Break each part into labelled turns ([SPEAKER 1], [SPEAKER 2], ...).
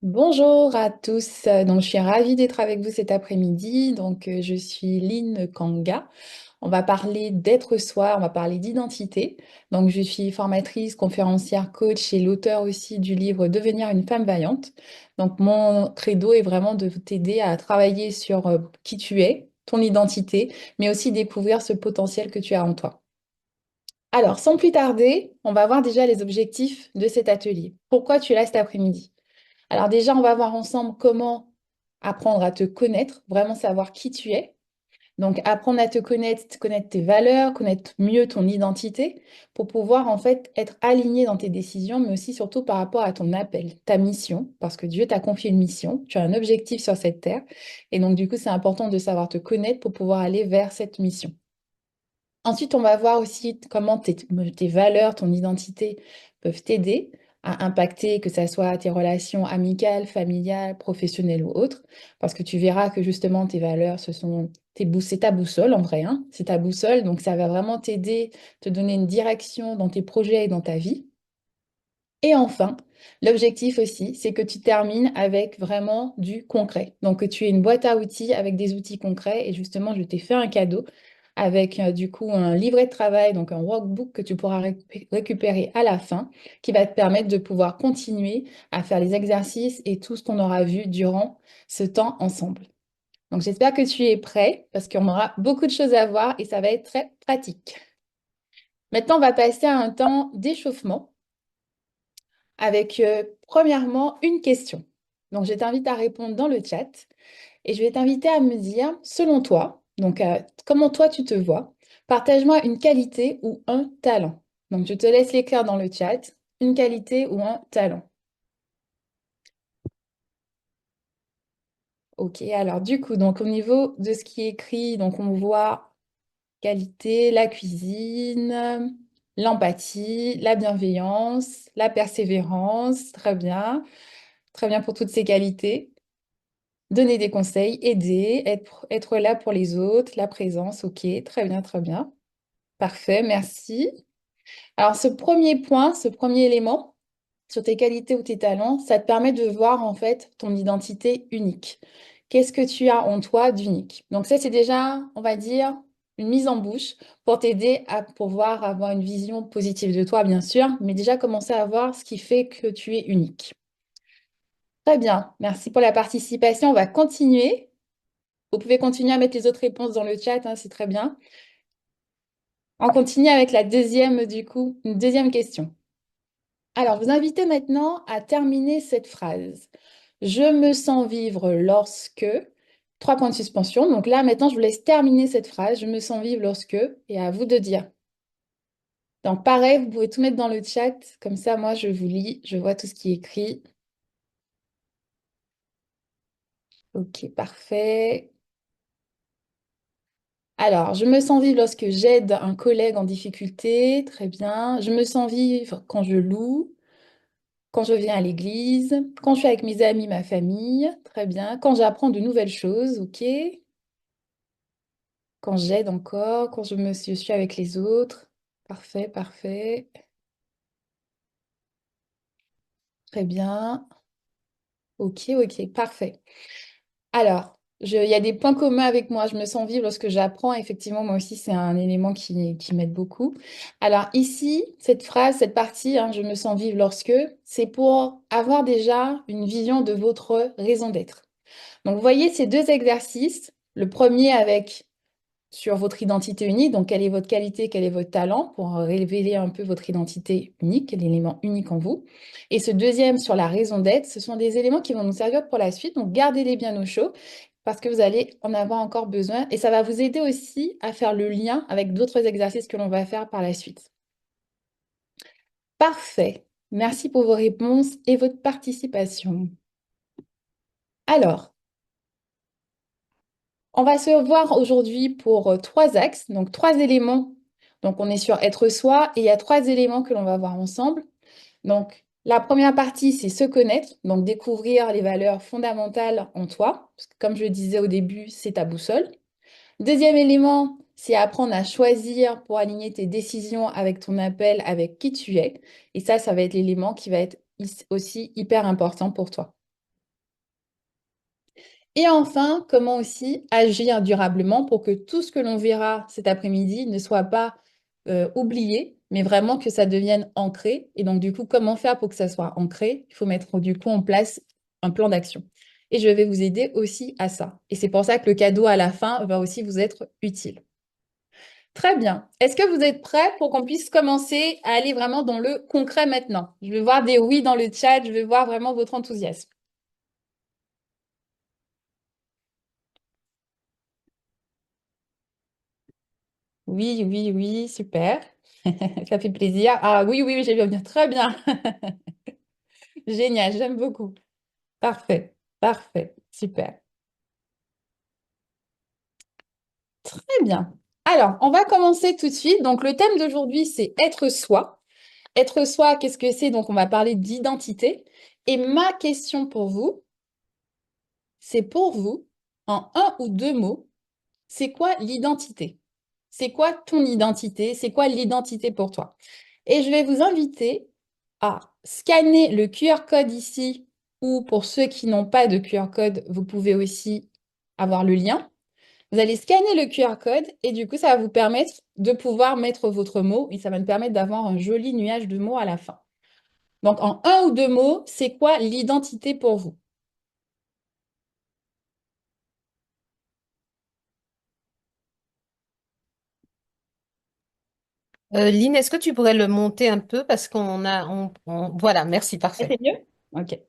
[SPEAKER 1] Bonjour à tous. Donc, je suis ravie d'être avec vous cet après-midi. Je suis Lynn Kanga. On va parler d'être soi, on va parler d'identité. Donc, je suis formatrice, conférencière, coach et l'auteur aussi du livre Devenir une femme vaillante. Donc, mon credo est vraiment de t'aider à travailler sur qui tu es, ton identité, mais aussi découvrir ce potentiel que tu as en toi. Alors, sans plus tarder, on va voir déjà les objectifs de cet atelier. Pourquoi tu es là cet après-midi? Alors déjà, on va voir ensemble comment apprendre à te connaître, vraiment savoir qui tu es. Donc apprendre à te connaître tes valeurs, connaître mieux ton identité pour pouvoir en fait être aligné dans tes décisions, mais aussi surtout par rapport à ton appel, ta mission, parce que Dieu t'a confié une mission, tu as un objectif sur cette terre. Et donc du coup, c'est important de savoir te connaître pour pouvoir aller vers cette mission. Ensuite, on va voir aussi comment tes valeurs, ton identité peuvent t'aider à impacter, que ce soit tes relations amicales, familiales, professionnelles ou autres, parce que tu verras que justement tes valeurs, c'est ta boussole en vrai, hein, c'est ta boussole, donc ça va vraiment t'aider, te donner une direction dans tes projets et dans ta vie. Et enfin, l'objectif aussi, c'est que tu termines avec vraiment du concret. Donc, que tu aies une boîte à outils avec des outils concrets. Et justement, je t'ai fait un cadeau avec du coup un livret de travail, donc un workbook que tu pourras récupérer à la fin, qui va te permettre de pouvoir continuer à faire les exercices et tout ce qu'on aura vu durant ce temps ensemble. Donc, j'espère que tu es prêt parce qu'on aura beaucoup de choses à voir et ça va être très pratique. Maintenant, on va passer à un temps d'échauffement avec premièrement une question. Donc, je t'invite à répondre dans le chat et je vais t'inviter à me dire, selon toi, comment toi tu te vois, partage-moi une qualité ou un talent. Donc, je te laisse l'écrire dans le chat, une qualité ou un talent. Ok, alors du coup, donc au niveau de ce qui est écrit, donc on voit qualité, la cuisine, l'empathie, la bienveillance, la persévérance, très bien pour toutes ces qualités. Donner des conseils, aider, être là pour les autres, la présence, ok, très bien, très bien. Parfait, merci. Alors, ce premier point, ce premier élément sur tes qualités ou tes talents, ça te permet de voir en fait ton identité unique. Qu'est-ce que tu as en toi d'unique? Donc, ça, c'est déjà, on va dire, une mise en bouche pour t'aider à pouvoir avoir une vision positive de toi, bien sûr, mais déjà commencer à voir ce qui fait que tu es unique. Très bien, merci pour la participation. On va continuer. Vous pouvez continuer à mettre les autres réponses dans le chat, hein, c'est très bien. On continue avec la deuxième, du coup, une deuxième question. Alors, vous invitez maintenant à terminer cette phrase. Je me sens vivre lorsque... Trois points de suspension. Donc là, maintenant, je vous laisse terminer cette phrase. Je me sens vivre lorsque... Et à vous de dire. Donc, pareil, vous pouvez tout mettre dans le chat. Comme ça, moi, je vous lis. Je vois tout ce qui est écrit. Ok, parfait. Alors, je me sens vivre lorsque j'aide un collègue en difficulté. Très bien. Je me sens vivre quand je loue, quand je viens à l'église, quand je suis avec mes amis, ma famille. Très bien. Quand j'apprends de nouvelles choses. OK. Quand j'aide encore, quand je suis avec les autres. Parfait, parfait. Très bien. OK, OK, parfait. Alors, il y a des points communs avec moi. Je me sens vivre lorsque j'apprends. Effectivement, moi aussi, c'est un élément qui m'aide beaucoup. Alors ici, cette phrase, cette partie, hein, je me sens vivre lorsque, c'est pour avoir déjà une vision de votre raison d'être. Donc, vous voyez ces deux exercices. Le premier avec sur votre identité unique, donc quelle est votre qualité, quel est votre talent, pour révéler un peu votre identité unique, l'élément unique en vous. Et ce deuxième sur la raison d'être, ce sont des éléments qui vont nous servir pour la suite, donc gardez-les bien au chaud parce que vous allez en avoir encore besoin et ça va vous aider aussi à faire le lien avec d'autres exercices que l'on va faire par la suite. Parfait. Merci pour vos réponses et votre participation. Alors, on va se voir aujourd'hui pour trois axes, donc trois éléments. Donc, on est sur être soi et il y a trois éléments que l'on va voir ensemble. Donc, la première partie, c'est se connaître, donc découvrir les valeurs fondamentales en toi. Parce que comme je le disais au début, c'est ta boussole. Deuxième élément, c'est apprendre à choisir pour aligner tes décisions avec ton appel, avec qui tu es. Et ça va être l'élément qui va être aussi hyper important pour toi. Et enfin, comment aussi agir durablement pour que tout ce que l'on verra cet après-midi ne soit pas oublié, mais vraiment que ça devienne ancré. Et donc, du coup, comment faire pour que ça soit ancré? Il faut mettre du coup en place un plan d'action. Et je vais vous aider aussi à ça. Et c'est pour ça que le cadeau à la fin va aussi vous être utile. Très bien. Est-ce que vous êtes prêts pour qu'on puisse commencer à aller vraiment dans le concret maintenant? Je vais voir des oui dans le chat, je vais voir vraiment votre enthousiasme. Oui, oui, oui, super. Ça fait plaisir. Ah oui, oui, oui, j'ai bien venir. Très bien. Génial, j'aime beaucoup. Parfait, parfait, super. Très bien. Alors, on va commencer tout de suite. Donc, le thème d'aujourd'hui, c'est être soi. Être soi, qu'est-ce que c'est? Donc, on va parler d'identité. Et ma question pour vous, c'est pour vous, en un ou deux mots, c'est quoi l'identité? C'est quoi ton identité? C'est quoi l'identité pour toi? Et je vais vous inviter à scanner le QR code ici, ou pour ceux qui n'ont pas de QR code, vous pouvez aussi avoir le lien. Vous allez scanner le QR code et du coup, ça va vous permettre de pouvoir mettre votre mot et ça va nous permettre d'avoir un joli nuage de mots à la fin. Donc, en un ou deux mots, c'est quoi l'identité pour vous?
[SPEAKER 2] Lynn, est-ce que tu pourrais le monter un peu parce voilà, merci,
[SPEAKER 1] Ah,
[SPEAKER 2] parfait.
[SPEAKER 1] c'est mieux? Ok.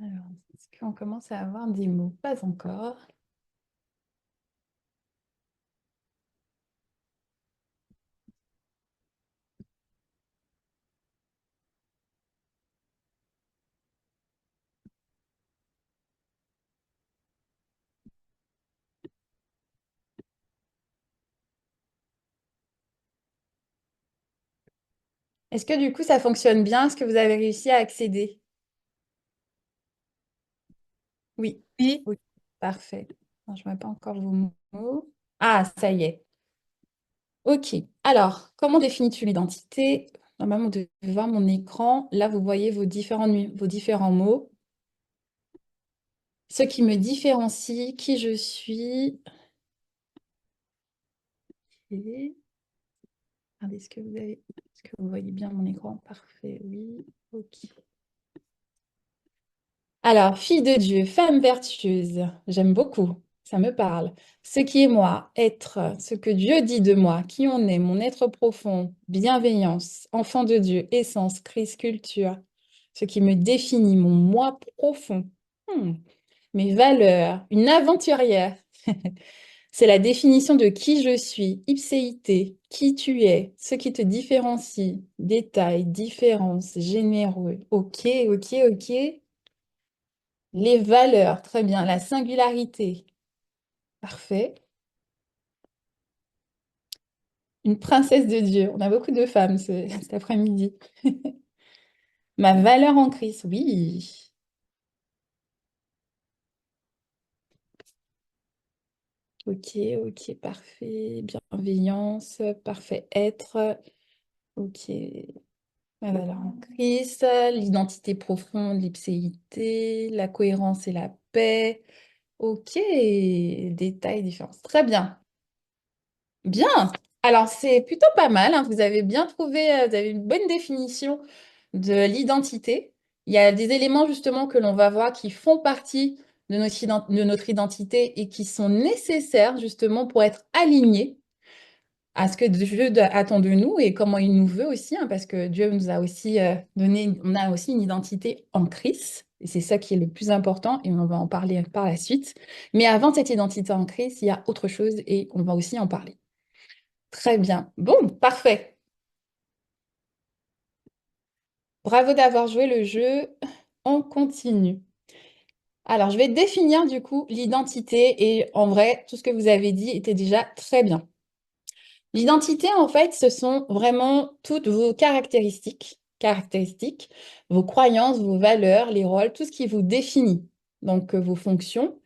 [SPEAKER 1] Alors, est-ce qu'on commence à avoir des mots? Pas encore. Est-ce que du coup, ça fonctionne bien? Est-ce que vous avez réussi à accéder? Oui.
[SPEAKER 2] Oui.
[SPEAKER 1] Oui. Parfait. Non, je ne vois pas encore vos mots. Ah, ça y est. OK. Alors, comment définis-tu l'identité? Normalement, vous devez voir mon écran. Là, vous voyez vos différents mots. Ce qui me différencie, qui je suis. Et... Regardez, est-ce que vous voyez bien mon écran? Parfait, oui. OK. Alors, fille de Dieu, femme vertueuse, j'aime beaucoup, ça me parle. Ce qui est moi, être, ce que Dieu dit de moi, qui on est, mon être profond, bienveillance, enfant de Dieu, essence, Christ, culture, ce qui me définit, mon moi profond, Hmm. Mes valeurs, une aventurière. C'est la définition de qui je suis, ipséité, qui tu es, ce qui te différencie, détail, différence, généreux. Ok, ok, ok. Les valeurs, très bien. La singularité, parfait. Une princesse de Dieu. On a beaucoup de femmes cet après-midi. Ma valeur en Christ, oui. Ok, ok, parfait. Bienveillance, parfait. Être, ok. Ma valeur en Christ, l'identité profonde, l'ipséité, la cohérence et la paix. Ok, détails, différences. Très bien. Bien. Alors, c'est plutôt pas mal, hein. Vous avez bien trouvé, vous avez une bonne définition de l'identité. Il y a des éléments justement que l'on va voir qui font partie de notre identité et qui sont nécessaires justement pour être alignés à ce que Dieu attend de nous et comment il nous veut aussi, hein, parce que Dieu nous a aussi donné, on a aussi une identité en Christ. Et c'est ça qui est le plus important et on va en parler par la suite. Mais avant cette identité en Christ, il y a autre chose et on va aussi en parler. Très bien. Bon, parfait. Bravo d'avoir joué le jeu. On continue. Alors, je vais définir du coup l'identité et en vrai, tout ce que vous avez dit était déjà très bien. L'identité, en fait, ce sont vraiment toutes vos caractéristiques, vos croyances, vos valeurs, les rôles, tout ce qui vous définit, donc vos fonctions.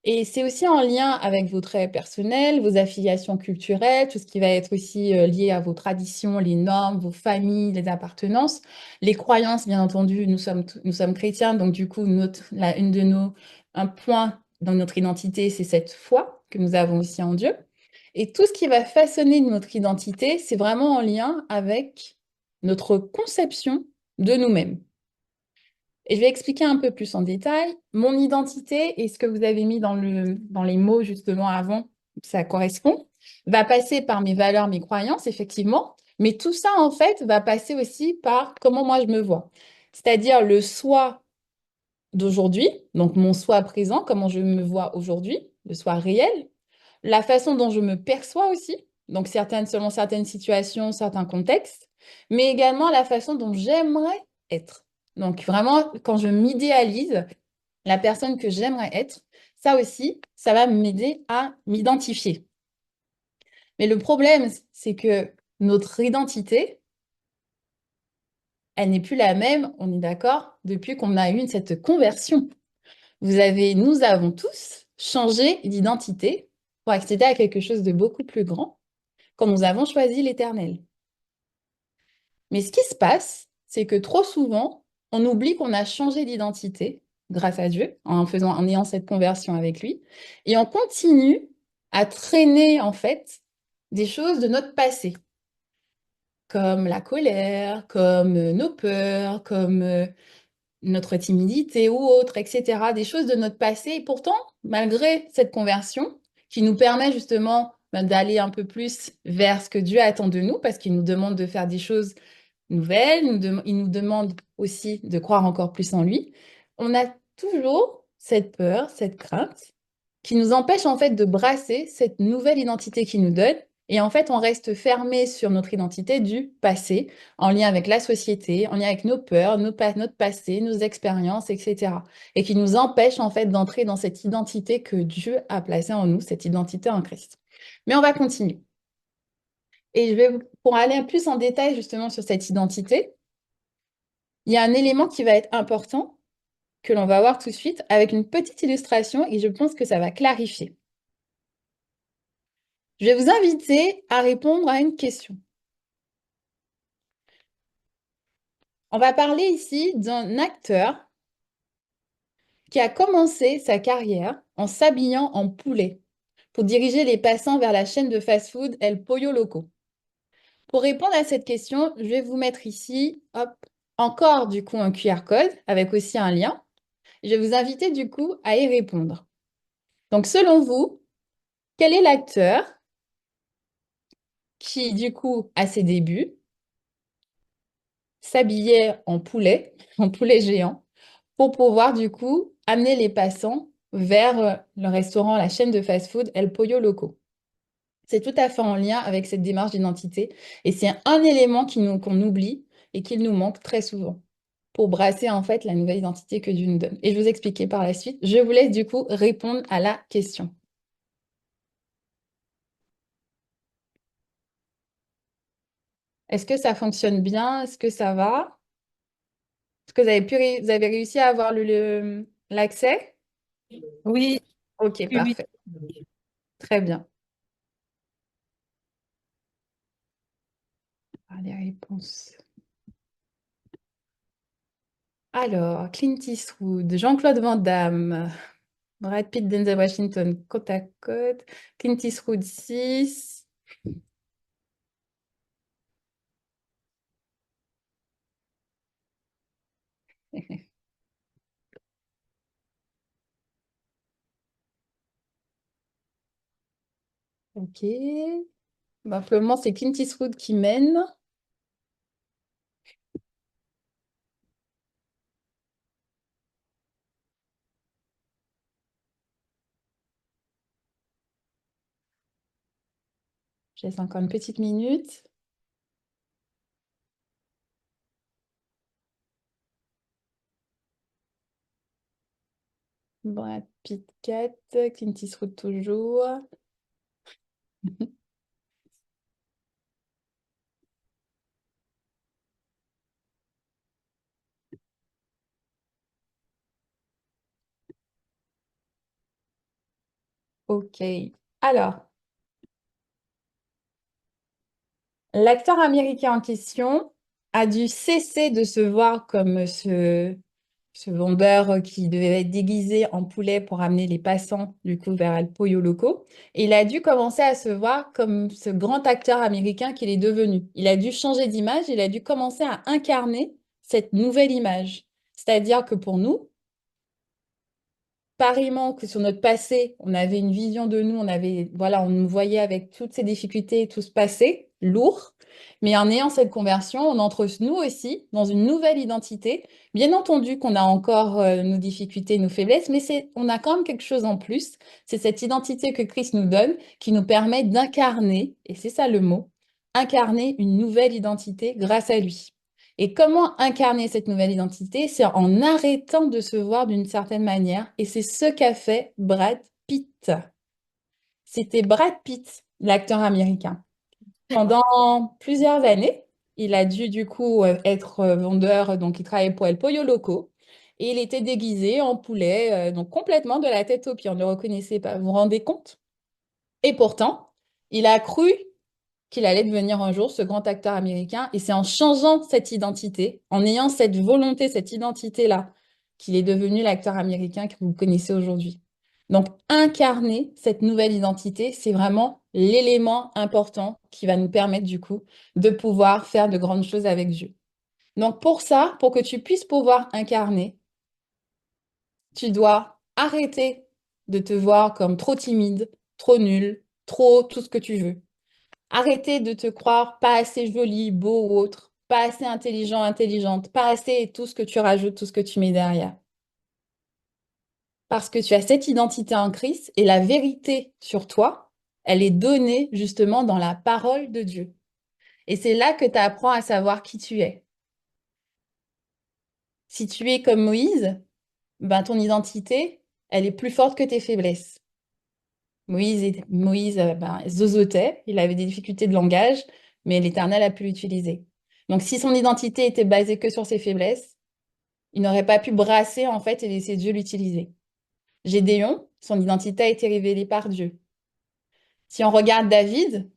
[SPEAKER 1] Et c'est aussi en lien avec vos traits personnels, vos affiliations culturelles, tout ce qui va être aussi lié à vos traditions, les normes, vos familles, les appartenances, les croyances, bien entendu. Nous sommes chrétiens, donc du coup, un point dans notre identité, c'est cette foi que nous avons aussi en Dieu. Et tout ce qui va façonner notre identité, c'est vraiment en lien avec notre conception de nous-mêmes. Et je vais expliquer un peu plus en détail. Mon identité et ce que vous avez mis dans les mots justement avant, ça correspond, va passer par mes valeurs, mes croyances, effectivement. Mais tout ça, en fait, va passer aussi par comment moi je me vois. C'est-à-dire le soi d'aujourd'hui, donc mon soi présent, comment je me vois aujourd'hui, le soi réel, la façon dont je me perçois aussi, donc selon certaines situations, certains contextes, mais également la façon dont j'aimerais être. Donc vraiment, quand je m'idéalise, la personne que j'aimerais être, ça aussi, ça va m'aider à m'identifier. Mais le problème, c'est que notre identité, elle n'est plus la même, on est d'accord, depuis qu'on a eu cette conversion. Nous avons tous changé d'identité pour accéder à quelque chose de beaucoup plus grand quand nous avons choisi l'Éternel. Mais ce qui se passe, c'est que trop souvent, on oublie qu'on a changé d'identité grâce à Dieu, en ayant cette conversion avec lui, et on continue à traîner en fait des choses de notre passé, comme la colère, comme nos peurs, comme notre timidité ou autre, etc. Des choses de notre passé. Et pourtant, malgré cette conversion, qui nous permet justement d'aller un peu plus vers ce que Dieu attend de nous, parce qu'il nous demande de faire des choses nouvelles, il nous demande aussi de croire encore plus en lui, on a toujours cette peur, cette crainte qui nous empêche en fait de brasser cette nouvelle identité qu'il nous donne. Et en fait, on reste fermé sur notre identité du passé, en lien avec la société, en lien avec nos peurs, notre passé, nos expériences, etc. Et qui nous empêche en fait d'entrer dans cette identité que Dieu a placée en nous, cette identité en Christ. Mais on va continuer. Et pour aller plus en détail justement sur cette identité, il y a un élément qui va être important que l'on va voir tout de suite avec une petite illustration et je pense que ça va clarifier. Je vais vous inviter à répondre à une question. On va parler ici d'un acteur qui a commencé sa carrière en s'habillant en poulet pour diriger les passants vers la chaîne de fast-food El Pollo Loco. Pour répondre à cette question, je vais vous mettre ici, hop, encore du coup un QR code avec aussi un lien. Je vais vous inviter du coup à y répondre. Donc selon vous, quel est l'acteur qui du coup à ses débuts s'habillait en poulet, en poulet géant, pour pouvoir du coup amener les passants vers le restaurant, la chaîne de fast-food El Pollo Loco. C'est tout à fait en lien avec cette démarche d'identité et c'est un élément qu'on oublie et qu'il nous manque très souvent pour brasser en fait la nouvelle identité que Dieu nous donne. Et je vais vous expliquer par la suite. Je vous laisse du coup répondre à la question. Est-ce que ça fonctionne bien? Est-ce que ça va? Est-ce que vous avez réussi à avoir l'accès?
[SPEAKER 2] Oui,
[SPEAKER 1] Ok,
[SPEAKER 2] oui,
[SPEAKER 1] parfait.
[SPEAKER 2] oui.
[SPEAKER 1] Très bien. Ah, les réponses. Alors, Clint Eastwood, Jean-Claude Van Damme, Brad Pitt, Denzel Washington, côte à côte. Clint Eastwood 6. Ok. Bah, pour le moment, c'est Clint Eastwood qui mène. Je laisse encore une petite minute. Brad Pitt 4, Clint Eastwood toujours. Ok. Alors, l'acteur américain en question a dû cesser de se voir comme ce vendeur qui devait être déguisé en poulet pour amener les passants du coup vers El Pollo Loco. Et il a dû commencer à se voir comme ce grand acteur américain qu'il est devenu. Il a dû changer d'image, il a dû commencer à incarner cette nouvelle image. C'est-à-dire que pour nous, pareillement que sur notre passé, on avait une vision de nous, on avait, voilà, on nous voyait avec toutes ces difficultés, tout ce passé lourd. Mais en ayant cette conversion, on entre nous aussi dans une nouvelle identité. Bien entendu qu'on a encore nos difficultés, nos faiblesses, mais on a quand même quelque chose en plus. C'est cette identité que Christ nous donne qui nous permet d'incarner, et c'est ça le mot, incarner une nouvelle identité grâce à lui. Et comment incarner cette nouvelle identité? C'est en arrêtant de se voir d'une certaine manière. Et c'est ce qu'a fait Brad Pitt. C'était Brad Pitt, l'acteur américain. Pendant plusieurs années, il a dû du coup être vendeur, donc il travaillait pour El Pollo Loco. Et il était déguisé en poulet, donc complètement de la tête aux pieds. On ne le reconnaissait pas. Vous vous rendez compte? Et pourtant, il a cru qu'il allait devenir un jour ce grand acteur américain. Et c'est en changeant cette identité, en ayant cette volonté, cette identité-là, qu'il est devenu l'acteur américain que vous connaissez aujourd'hui. Donc, incarner cette nouvelle identité, c'est vraiment l'élément important qui va nous permettre, du coup, de pouvoir faire de grandes choses avec Dieu. Donc, pour ça, pour que tu puisses pouvoir incarner, tu dois arrêter de te voir comme trop timide, trop nul, trop tout ce que tu veux. Arrêtez de te croire pas assez joli, beau ou autre, pas assez intelligent, intelligente, pas assez tout ce que tu rajoutes, tout ce que tu mets derrière. Parce que tu as cette identité en Christ et la vérité sur toi, elle est donnée justement dans la parole de Dieu. Et c'est là que tu apprends à savoir qui tu es. Si tu es comme Moïse, ben ton identité, elle est plus forte que tes faiblesses. Moïse ben, zozotait, il avait des difficultés de langage, mais l'Éternel a pu l'utiliser. Donc, si son identité était basée que sur ses faiblesses, il n'aurait pas pu brasser en fait et laisser Dieu l'utiliser. Gédéon, son identité a été révélée par Dieu. Si on regarde David,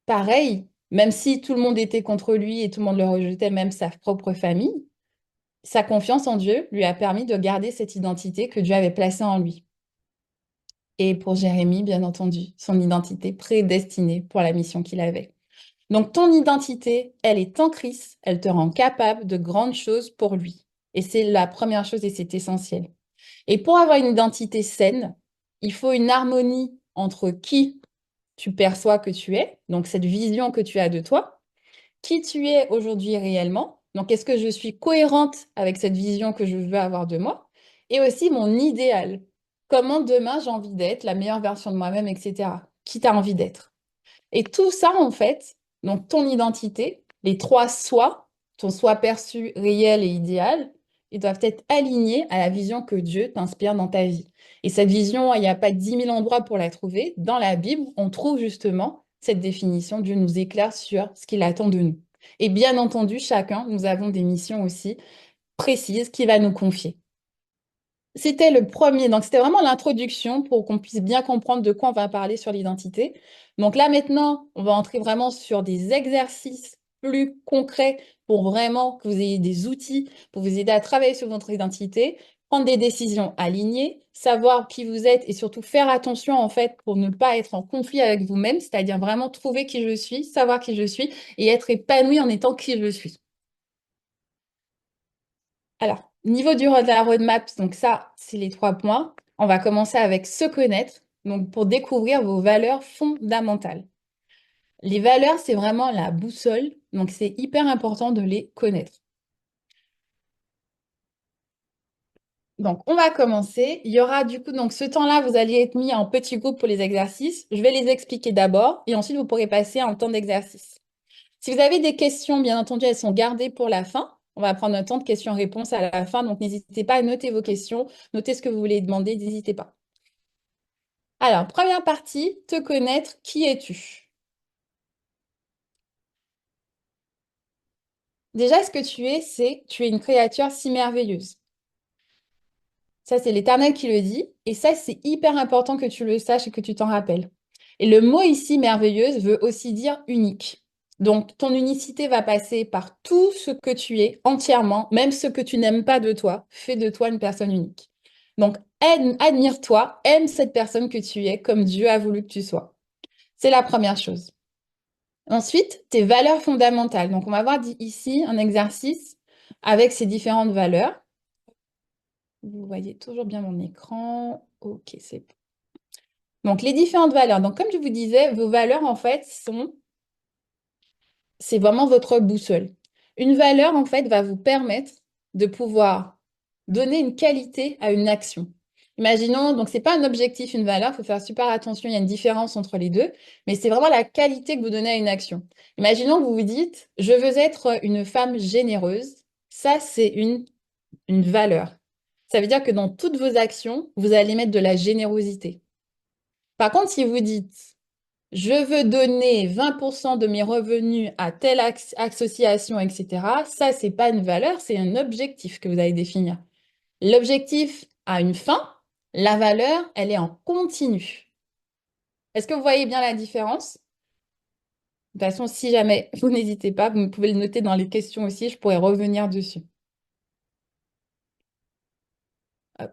[SPEAKER 1] pareil, même si tout le monde était contre lui et tout le monde le rejetait, même sa propre famille, sa confiance en Dieu lui a permis de garder cette identité que Dieu avait placée en lui. Et pour Jérémie, bien entendu, son identité prédestinée pour la mission qu'il avait. Donc, ton identité, elle est en Christ, elle te rend capable de grandes choses pour lui. Et c'est la première chose et c'est essentiel. Et pour avoir une identité saine, il faut une harmonie entre qui tu perçois que tu es, donc cette vision que tu as de toi, qui tu es aujourd'hui réellement, donc est-ce que je suis cohérente avec cette vision que je veux avoir de moi, et aussi mon idéal, comment demain j'ai envie d'être, la meilleure version de moi-même, etc. Qui t'as envie d'être. Et tout ça, en fait, donc ton identité, les trois soi, ton soi perçu, réel et idéal, ils doivent être alignés à la vision que Dieu t'inspire dans ta vie. Et cette vision, il n'y a pas 10 000 endroits pour la trouver. Dans la Bible, on trouve justement cette définition. Dieu nous éclaire sur ce qu'il attend de nous. Et bien entendu, chacun, nous avons des missions aussi précises qu'il va nous confier. C'était le premier, donc c'était vraiment l'introduction pour qu'on puisse bien comprendre de quoi on va parler sur l'identité. Donc là maintenant, on va entrer vraiment sur des exercices plus concrets pour vraiment que vous ayez des outils pour vous aider à travailler sur votre identité, prendre des décisions alignées, savoir qui vous êtes et surtout faire attention en fait pour ne pas être en conflit avec vous-même, c'est-à-dire vraiment trouver qui je suis, savoir qui je suis et être épanoui en étant qui je suis. Alors, niveau de la roadmap, donc ça, c'est les 3 points. On va commencer avec se connaître, donc pour découvrir vos valeurs fondamentales. Les valeurs, c'est vraiment la boussole, donc c'est hyper important de les connaître. Donc, on va commencer. Il y aura du coup, donc ce temps-là, vous allez être mis en petits groupes pour les exercices. Je vais les expliquer d'abord et ensuite vous pourrez passer en temps d'exercice. Si vous avez des questions, bien entendu, elles sont gardées pour la fin. On va prendre un temps de questions-réponses à la fin, donc n'hésitez pas à noter vos questions, noter ce que vous voulez demander, n'hésitez pas. Alors, première partie, te connaître, qui es-tu? Déjà, ce que tu es, c'est tu es une créature si merveilleuse. Ça, c'est l'Éternel qui le dit. Et ça, c'est hyper important que tu le saches et que tu t'en rappelles. Et le mot ici, merveilleuse, veut aussi dire unique. Donc, ton unicité va passer par tout ce que tu es entièrement, même ce que tu n'aimes pas de toi, fait de toi une personne unique. Donc, admire-toi, aime cette personne que tu es comme Dieu a voulu que tu sois. C'est la première chose. Ensuite, tes valeurs fondamentales. Donc, on va voir ici un exercice avec ces différentes valeurs. Vous voyez toujours bien mon écran. Ok, c'est bon. Donc, les différentes valeurs. Donc, comme je vous disais, vos valeurs, en fait, c'est vraiment votre boussole. Une valeur, en fait, va vous permettre de pouvoir donner une qualité à une action. Imaginons, donc, c'est pas un objectif, une valeur, il faut faire super attention, il y a une différence entre les deux, mais c'est vraiment la qualité que vous donnez à une action. Imaginons que vous vous dites, je veux être une femme généreuse. Ça, c'est une valeur. Ça veut dire que dans toutes vos actions, vous allez mettre de la générosité. Par contre, si vous dites, je veux donner 20% de mes revenus à telle association, etc., ça, c'est pas une valeur, c'est un objectif que vous allez définir. L'objectif a une fin, la valeur, elle est en continu. Est-ce que vous voyez bien la différence? De toute façon, si jamais, vous n'hésitez pas, vous pouvez le noter dans les questions aussi, je pourrais revenir dessus. Hop.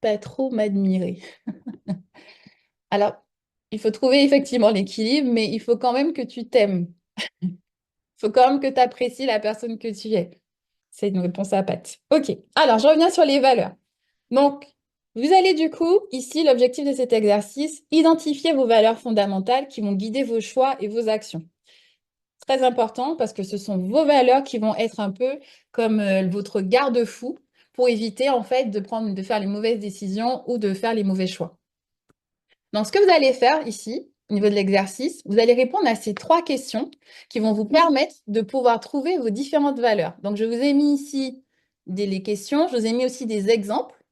[SPEAKER 1] Pas trop m'admirer. Alors, il faut trouver effectivement l'équilibre, mais il faut quand même que tu t'aimes. Il faut quand même que tu apprécies la personne que tu es. C'est une réponse à pattes. Ok, alors je reviens sur les valeurs. Donc, vous allez du coup, ici, l'objectif de cet exercice, identifier vos valeurs fondamentales qui vont guider vos choix et vos actions. Très important parce que ce sont vos valeurs qui vont être un peu comme votre garde-fou pour éviter en fait de faire les mauvaises décisions ou de faire les mauvais choix. Donc, ce que vous allez faire ici, au niveau de l'exercice, vous allez répondre à ces trois questions qui vont vous permettre de pouvoir trouver vos différentes valeurs. Donc, je vous ai mis ici les questions, je vous ai mis aussi des exemples.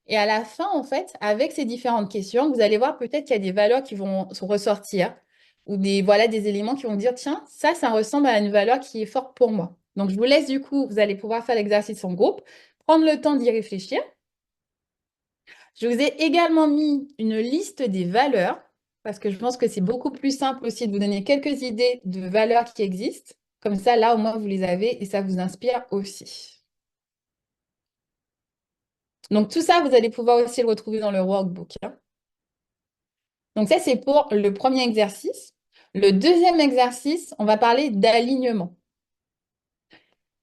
[SPEAKER 1] Et à la fin, en fait, avec ces différentes questions, vous allez voir peut-être qu'il y a des valeurs qui vont se ressortir ou voilà, des éléments qui vont dire, tiens, ça ressemble à une valeur qui est forte pour moi. Donc, je vous laisse du coup, vous allez pouvoir faire l'exercice en groupe, prendre le temps d'y réfléchir. Je vous ai également mis une liste des valeurs, parce que je pense que c'est beaucoup plus simple aussi de vous donner quelques idées de valeurs qui existent. Comme ça, là, au moins, vous les avez et ça vous inspire aussi. Donc, tout ça, vous allez pouvoir aussi le retrouver dans le workbook, hein. Donc, ça, c'est pour le premier exercice. Le deuxième exercice, on va parler d'alignement.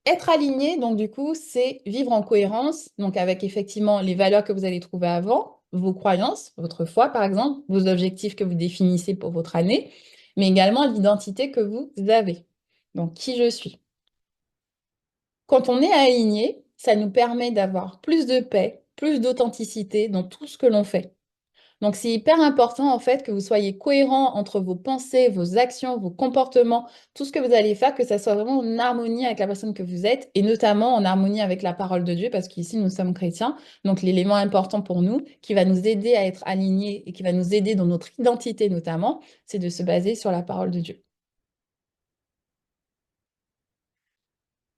[SPEAKER 1] Être aligné, donc du coup, c'est vivre en cohérence, donc avec effectivement les valeurs que vous allez trouver avant, vos croyances, votre foi par exemple, vos objectifs que vous définissez pour votre année, mais également l'identité que vous avez. Donc, qui je suis. Quand on est aligné, ça nous permet d'avoir plus de paix, plus d'authenticité dans tout ce que l'on fait. Donc, c'est hyper important en fait que vous soyez cohérent entre vos pensées, vos actions, vos comportements, tout ce que vous allez faire, que ça soit vraiment en harmonie avec la personne que vous êtes et notamment en harmonie avec la parole de Dieu, parce qu'ici nous sommes chrétiens. Donc, l'élément important pour nous, qui va nous aider à être alignés et qui va nous aider dans notre identité notamment, c'est de se baser sur la parole de Dieu.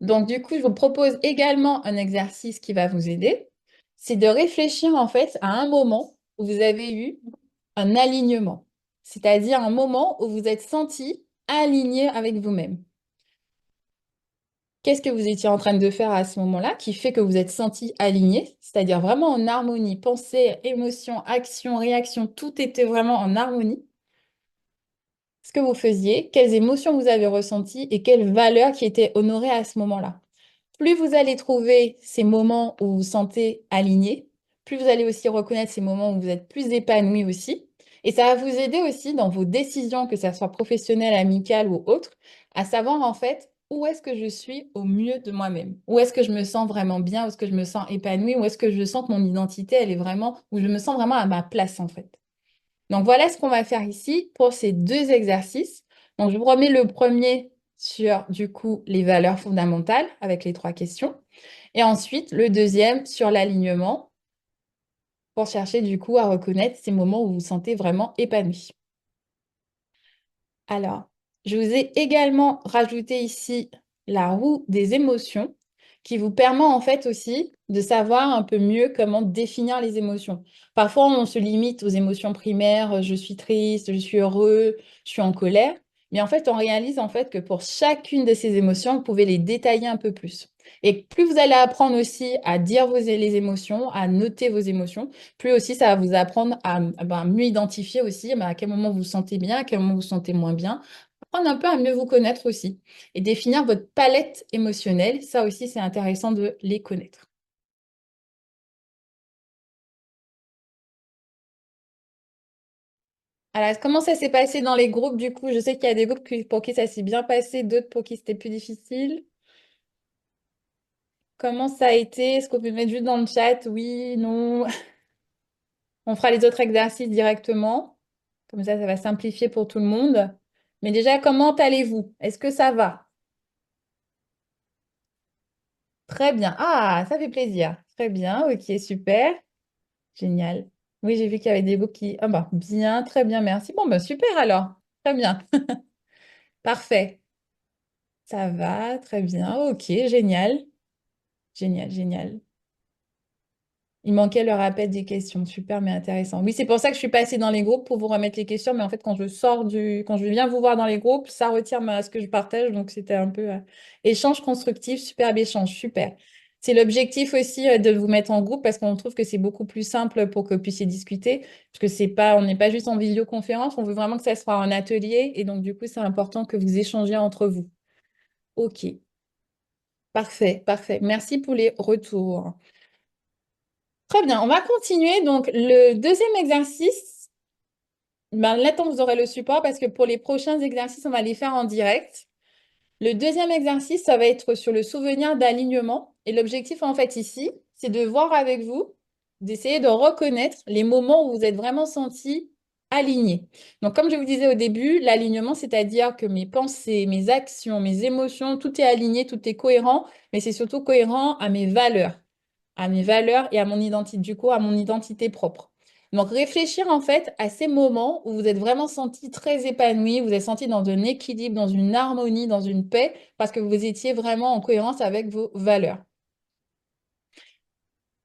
[SPEAKER 1] Donc, du coup, je vous propose également un exercice qui va vous aider. C'est de réfléchir en fait à un moment où vous avez eu un alignement, c'est-à-dire un moment où vous êtes senti aligné avec vous-même. Qu'est-ce que vous étiez en train de faire à ce moment-là qui fait que vous êtes senti aligné, c'est-à-dire vraiment en harmonie, pensée, émotion, action, réaction, tout était vraiment en harmonie. Ce que vous faisiez, quelles émotions vous avez ressenties et quelles valeurs qui étaient honorées à ce moment-là. Plus vous allez trouver ces moments où vous vous sentez aligné, plus vous allez aussi reconnaître ces moments où vous êtes plus épanoui aussi. Et ça va vous aider aussi dans vos décisions, que ce soit professionnelles, amicales ou autres, à savoir en fait où est-ce que je suis au mieux de moi-même. Où est-ce que je me sens vraiment bien, où est-ce que je me sens épanouie, où est-ce que je sens que mon identité, elle est vraiment, où je me sens vraiment à ma place en fait. Donc voilà ce qu'on va faire ici pour ces deux exercices. Donc je vous remets le premier sur du coup les valeurs fondamentales avec les trois questions. Et ensuite le deuxième sur l'alignement pour chercher du coup à reconnaître ces moments où vous vous sentez vraiment épanoui. Alors, je vous ai également rajouté ici la roue des émotions qui vous permet en fait aussi de savoir un peu mieux comment définir les émotions. Parfois, on se limite aux émotions primaires, je suis triste, je suis heureux, je suis en colère. Mais en fait, on réalise en fait que pour chacune de ces émotions, vous pouvez les détailler un peu plus. Et plus vous allez apprendre aussi à dire les émotions, à noter vos émotions, plus aussi ça va vous apprendre à ben, mieux identifier aussi ben, à quel moment vous vous sentez bien, à quel moment vous vous sentez moins bien. Apprendre un peu à mieux vous connaître aussi et définir votre palette émotionnelle. Ça aussi, c'est intéressant de les connaître. Alors, comment ça s'est passé dans les groupes du coup? Je sais qu'il y a des groupes pour qui ça s'est bien passé, d'autres pour qui c'était plus difficile. Comment ça a été? Est-ce qu'on peut mettre juste dans le chat? Oui, non. On fera les autres exercices directement. Comme ça va simplifier pour tout le monde. Mais déjà, comment allez-vous? Est-ce que ça va? Très bien. Ah, ça fait plaisir. Très bien. Ok, super. Génial. Oui, j'ai vu qu'il y avait des groupes qui... Ah bah, bien, très bien, merci. Bon, bah, super alors. Très bien. Parfait. Ça va, très bien. Ok, génial. Génial, génial. Il manquait le rappel des questions. Super, mais intéressant. Oui, c'est pour ça que je suis passée dans les groupes pour vous remettre les questions. Mais en fait, quand je viens vous voir dans les groupes, ça retire ce que je partage. Donc, c'était un peu échange constructif, superbe échange. Super. C'est l'objectif aussi de vous mettre en groupe parce qu'on trouve que c'est beaucoup plus simple pour que vous puissiez discuter. Parce que c'est pas, on n'est pas juste en vidéoconférence. On veut vraiment que ça soit un atelier. Et donc, du coup, c'est important que vous échangiez entre vous. OK. Parfait, parfait. Merci pour les retours. Très bien, on va continuer. Donc, le deuxième exercice, ben, là, tant vous aurez le support parce que pour les prochains exercices, on va les faire en direct. Le deuxième exercice, ça va être sur le souvenir d'alignement. Et l'objectif, en fait, ici, c'est de voir avec vous, d'essayer de reconnaître les moments où vous êtes vraiment senti aligné. Donc, comme je vous disais au début, l'alignement, c'est-à-dire que mes pensées, mes actions, mes émotions, tout est aligné, tout est cohérent, mais c'est surtout cohérent à mes valeurs et à mon identité, du coup, à mon identité propre. Donc, réfléchir en fait à ces moments où vous êtes vraiment senti très épanoui, vous êtes senti dans un équilibre, dans une harmonie, dans une paix, parce que vous étiez vraiment en cohérence avec vos valeurs.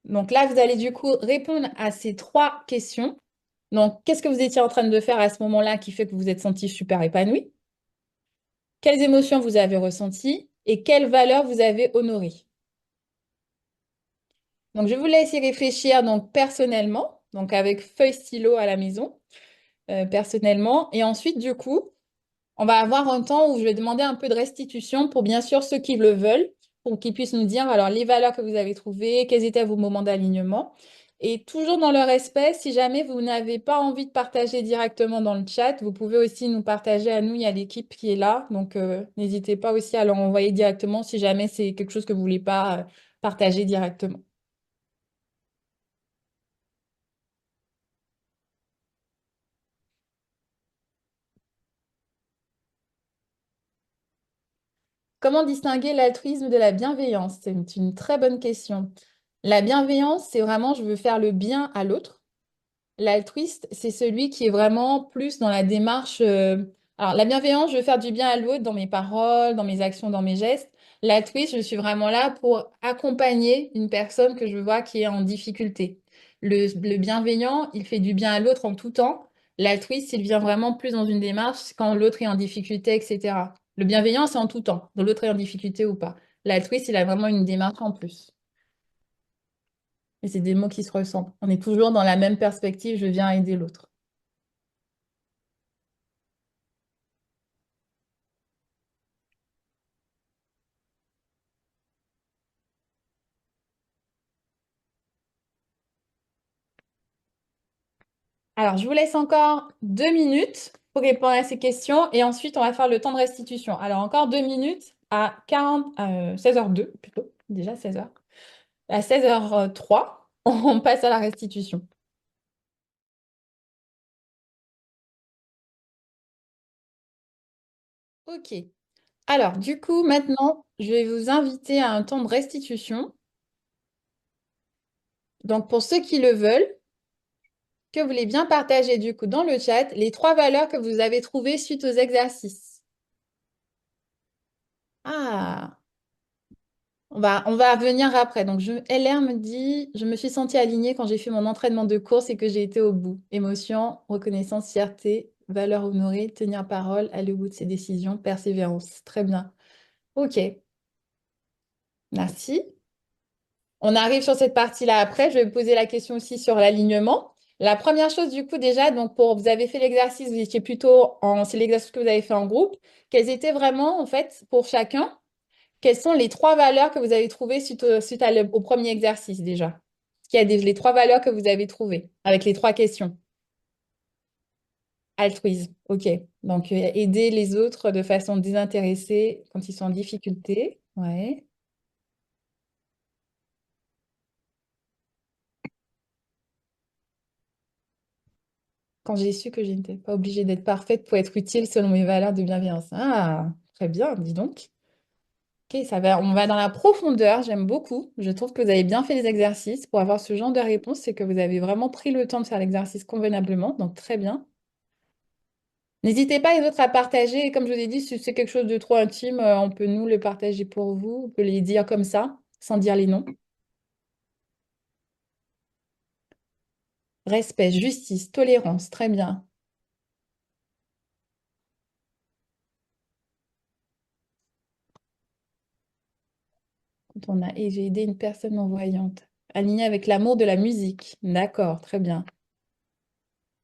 [SPEAKER 1] Donc là, vous allez du coup répondre à ces trois questions. Donc, qu'est-ce que vous étiez en train de faire à ce moment-là qui fait que vous vous êtes senti super épanoui? Quelles émotions vous avez ressenties et quelles valeurs vous avez honorées? Donc, je vous laisse y réfléchir donc personnellement, donc avec feuille stylo à la maison. Personnellement. Et ensuite, du coup, on va avoir un temps où je vais demander un peu de restitution pour bien sûr ceux qui le veulent, pour qu'ils puissent nous dire alors les valeurs que vous avez trouvées, quels étaient vos moments d'alignement. Et toujours dans le respect, si jamais vous n'avez pas envie de partager directement dans le chat, vous pouvez aussi nous partager à nous, il y a l'équipe qui est là. Donc, n'hésitez pas aussi à leur envoyer directement si jamais c'est quelque chose que vous ne voulez pas partager directement. Comment distinguer l'altruisme de la bienveillance? C'est une très bonne question. La bienveillance, c'est vraiment je veux faire le bien à l'autre. L'altruiste, c'est celui qui est vraiment plus dans la démarche. Alors, la bienveillance, je veux faire du bien à l'autre dans mes paroles, dans mes actions, dans mes gestes. L'altruiste, je suis vraiment là pour accompagner une personne que je vois qui est en difficulté. Le bienveillant, il fait du bien à l'autre en tout temps. L'altruiste, il vient vraiment plus dans une démarche quand l'autre est en difficulté, etc. Le bienveillant, c'est en tout temps, quand l'autre est en difficulté ou pas. L'altruiste, il a vraiment une démarche en plus. Et c'est des mots qui se ressemblent. On est toujours dans la même perspective, je viens aider l'autre. Alors, je vous laisse encore 2 minutes pour répondre à ces questions et ensuite on va faire le temps de restitution. Alors, encore 2 minutes à 16h02 plutôt, déjà 16h. À 16h03, on passe à la restitution. Ok. Alors, du coup, maintenant, je vais vous inviter à un temps de restitution. Donc, pour ceux qui le veulent, que vous voulez bien partager du coup dans le chat les trois valeurs que vous avez trouvées suite aux exercices. Ah, on va revenir après. Donc, LR me dit, je me suis sentie alignée quand j'ai fait mon entraînement de course et que j'ai été au bout. Émotion, reconnaissance, fierté, valeur honorée, tenir parole, aller au bout de ses décisions, persévérance. Très bien. Ok, merci. On arrive sur cette partie-là après. Je vais vous poser la question aussi sur l'alignement. La première chose, du coup, déjà, donc vous avez fait l'exercice, vous étiez plutôt c'est l'exercice que vous avez fait en groupe. Quelles étaient vraiment, en fait, pour chacun, quelles sont les trois valeurs que vous avez trouvées suite au premier exercice déjà? Il y a les trois valeurs que vous avez trouvées avec les trois questions. Altruisme, ok. Donc, aider les autres de façon désintéressée quand ils sont en difficulté. Ouais. Quand j'ai su que je n'étais pas obligée d'être parfaite pour être utile selon mes valeurs de bienveillance. Ah, très bien, dis donc. Ok, on va dans la profondeur, j'aime beaucoup. Je trouve que vous avez bien fait les exercices. Pour avoir ce genre de réponse, c'est que vous avez vraiment pris le temps de faire l'exercice convenablement, donc très bien. N'hésitez pas les autres à partager. Et comme je vous ai dit, si c'est quelque chose de trop intime, on peut nous le partager pour vous. On peut les dire comme ça, sans dire les noms. Respect, justice, tolérance, très bien. Quand on a, et j'ai aidé une personne non-voyante. Aligné avec l'amour de la musique. D'accord, très bien.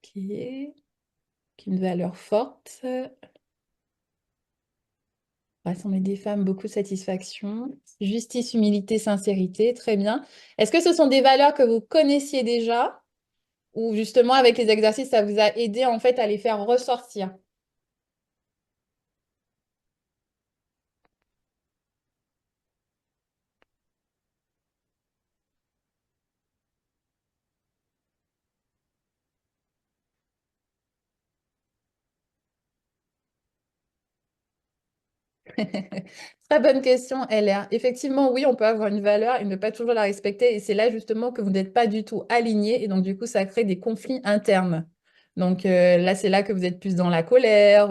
[SPEAKER 1] Ok. Une valeur forte. Rassembler des femmes, beaucoup de satisfaction. Justice, humilité, sincérité, très bien. Est-ce que ce sont des valeurs que vous connaissiez déjà ou justement avec les exercices, ça vous a aidé en fait à les faire ressortir? Très bonne question, LR. Effectivement, oui, on peut avoir une valeur et ne pas toujours la respecter. Et c'est là justement que vous n'êtes pas du tout aligné. Et donc, du coup, ça crée des conflits internes. Donc là, c'est là que vous êtes plus dans la colère,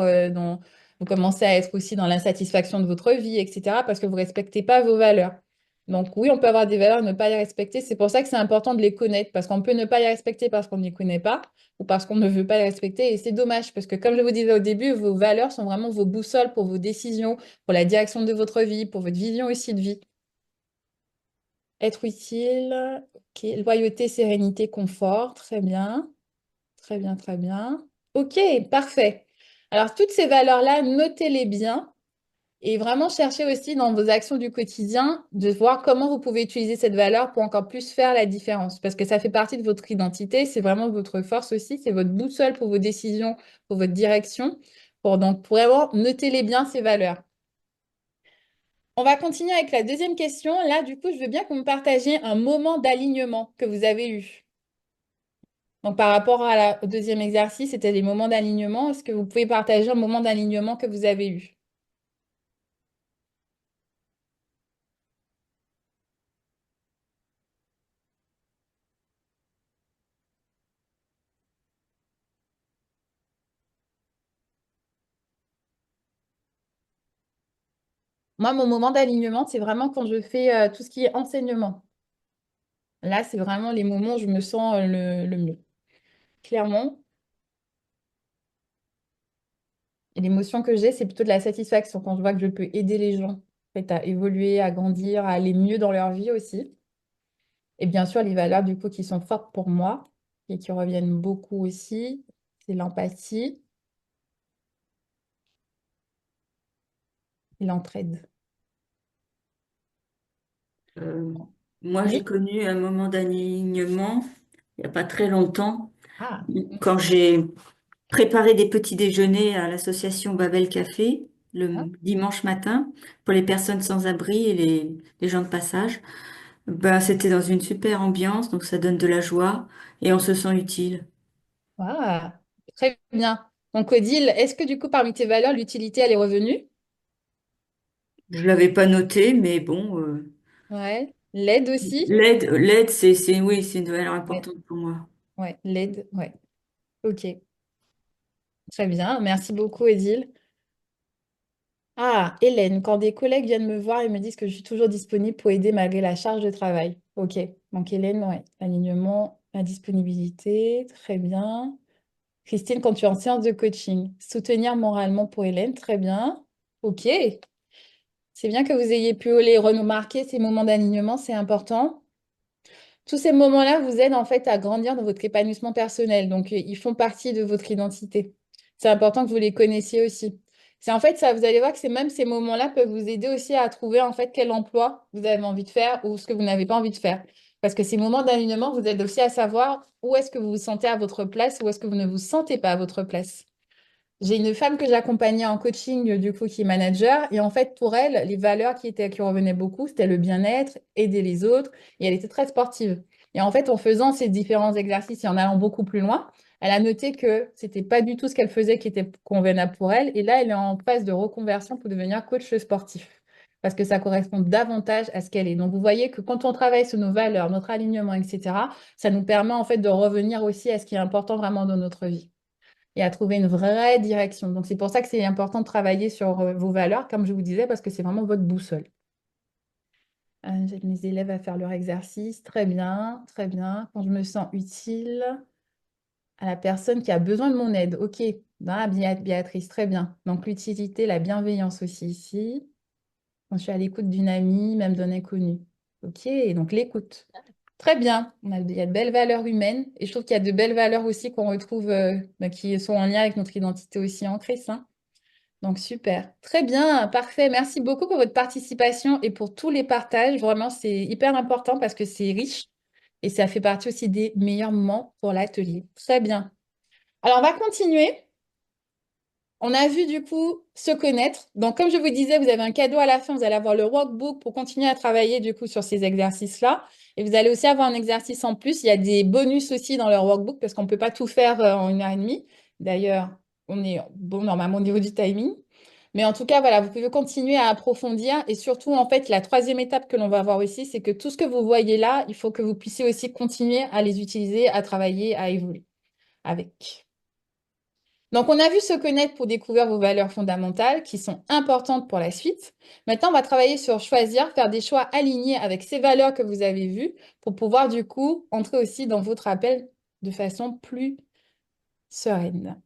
[SPEAKER 1] vous commencez à être aussi dans l'insatisfaction de votre vie, etc. parce que vous ne respectez pas vos valeurs. Donc oui, on peut avoir des valeurs et ne pas les respecter. C'est pour ça que c'est important de les connaître parce qu'on peut ne pas les respecter parce qu'on ne les connaît pas ou parce qu'on ne veut pas les respecter. Et c'est dommage parce que, comme je vous disais au début, vos valeurs sont vraiment vos boussoles pour vos décisions, pour la direction de votre vie, pour votre vision aussi de vie. Être utile, ok. Loyauté, sérénité, confort, très bien, très bien, très bien. Ok, parfait. Alors, toutes ces valeurs-là, notez-les bien et vraiment cherchez aussi dans vos actions du quotidien de voir comment vous pouvez utiliser cette valeur pour encore plus faire la différence parce que ça fait partie de votre identité, c'est vraiment votre force aussi, c'est votre boussole pour vos décisions, pour votre direction. Donc, vraiment, notez-les bien ces valeurs. On va continuer avec la deuxième question. Là, du coup, je veux bien que vous me partagiez un moment d'alignement que vous avez eu. Donc, par rapport au deuxième exercice, c'était les moments d'alignement. Est-ce que vous pouvez partager un moment d'alignement que vous avez eu? Moi, mon moment d'alignement, c'est vraiment quand je fais tout ce qui est enseignement. Là, c'est vraiment les moments où je me sens le mieux. Clairement, et l'émotion que j'ai, c'est plutôt de la satisfaction quand je vois que je peux aider les gens en fait, à évoluer, à grandir, à aller mieux dans leur vie aussi. Et bien sûr, les valeurs du coup qui sont fortes pour moi et qui reviennent beaucoup aussi, c'est l'empathie et l'entraide.
[SPEAKER 3] Euh, Moi, j'ai
[SPEAKER 1] Oui.
[SPEAKER 3] connu un moment d'alignement il n'y a pas très longtemps,
[SPEAKER 1] Ah,
[SPEAKER 3] quand j'ai préparé des petits déjeuners à l'association Babel Café
[SPEAKER 1] ah,
[SPEAKER 3] le dimanche matin pour les personnes sans abri et les gens de passage. Ben, c'était dans une super ambiance, donc ça donne de la joie et on se sent utile.
[SPEAKER 1] ah, très bien. Donc, Odile, est-ce que du coup, parmi tes valeurs, l'utilité, elle est revenue?
[SPEAKER 3] Je l'avais pas noté, mais bon,
[SPEAKER 1] Ouais. L'aide aussi?
[SPEAKER 3] l'aide, oui, c'est une valeur
[SPEAKER 1] Ouais,
[SPEAKER 3] importante pour moi.
[SPEAKER 1] ouais, l'aide, ouais. Ok, très bien. Merci beaucoup, Odile. Ah, Hélène, quand des collègues viennent me voir et me disent que je suis toujours disponible pour aider malgré la charge de travail. Ok, donc Hélène, ouais, l'alignement, la disponibilité, très bien. Christine, quand tu es en séance de coaching, soutenir moralement pour Hélène, très bien. Ok, c'est bien que vous ayez pu les remarquer, ces moments d'alignement, c'est important. Tous ces moments-là vous aident en fait à grandir dans votre épanouissement personnel. Donc, ils font partie de votre identité. C'est important que vous les connaissiez aussi. C'est en fait ça, vous allez voir que c'est même ces moments-là peuvent vous aider aussi à trouver en fait quel emploi vous avez envie de faire ou ce que vous n'avez pas envie de faire. Parce que ces moments d'alignement vous aident aussi à savoir où est-ce que vous vous sentez à votre place, où est-ce que vous ne vous sentez pas à votre place. J'ai une femme que j'accompagnais en coaching, du coup, qui est manager. Et en fait, pour elle, les valeurs qui revenaient beaucoup, c'était le bien-être, aider les autres. Et elle était très sportive. Et en fait, en faisant ces différents exercices et en allant beaucoup plus loin, elle a noté que c'était pas du tout ce qu'elle faisait qui était convenable pour elle. Et là, elle est en phase de reconversion pour devenir coach sportif. Parce que ça correspond davantage à ce qu'elle est. Donc, vous voyez que quand on travaille sur nos valeurs, notre alignement, etc., ça nous permet en fait de revenir aussi à ce qui est important vraiment dans notre vie et à trouver une vraie direction. Donc, c'est pour ça que c'est important de travailler sur vos valeurs, comme je vous disais, parce que c'est vraiment votre boussole. J'aide mes élèves à faire leur exercice. Très bien, très bien. Quand je me sens utile à la personne qui a besoin de mon aide. OK. Ah, Béatrice, très bien. Donc, l'utilité, la bienveillance aussi ici. Quand je suis à l'écoute d'une amie, même d'un inconnu. OK. Donc, l'écoute. Très bien. Il y a de belles valeurs humaines. Et je trouve qu'il y a de belles valeurs aussi qu'on retrouve, qui sont en lien avec notre identité aussi ancrée, ça. Donc, super. Très bien, parfait. Merci beaucoup pour votre participation et pour tous les partages. Vraiment, c'est hyper important parce que c'est riche et ça fait partie aussi des meilleurs moments pour l'atelier. Très bien. Alors, on va continuer. On a vu du coup se connaître. Donc, comme je vous disais, vous avez un cadeau à la fin. Vous allez avoir le workbook pour continuer à travailler du coup sur ces exercices-là. Et vous allez aussi avoir un exercice en plus. Il y a des bonus aussi dans leur workbook parce qu'on ne peut pas tout faire en 1 heure et demie. D'ailleurs, on est bon normalement au niveau du timing. Mais en tout cas, voilà, vous pouvez continuer à approfondir. Et surtout, en fait, la troisième étape que l'on va voir aussi, c'est que tout ce que vous voyez là, il faut que vous puissiez aussi continuer à les utiliser, à travailler, à évoluer avec. Donc, on a vu se connaître pour découvrir vos valeurs fondamentales qui sont importantes pour la suite. Maintenant, on va travailler sur choisir, faire des choix alignés avec ces valeurs que vous avez vues pour pouvoir du coup entrer aussi dans votre appel de façon plus sereine.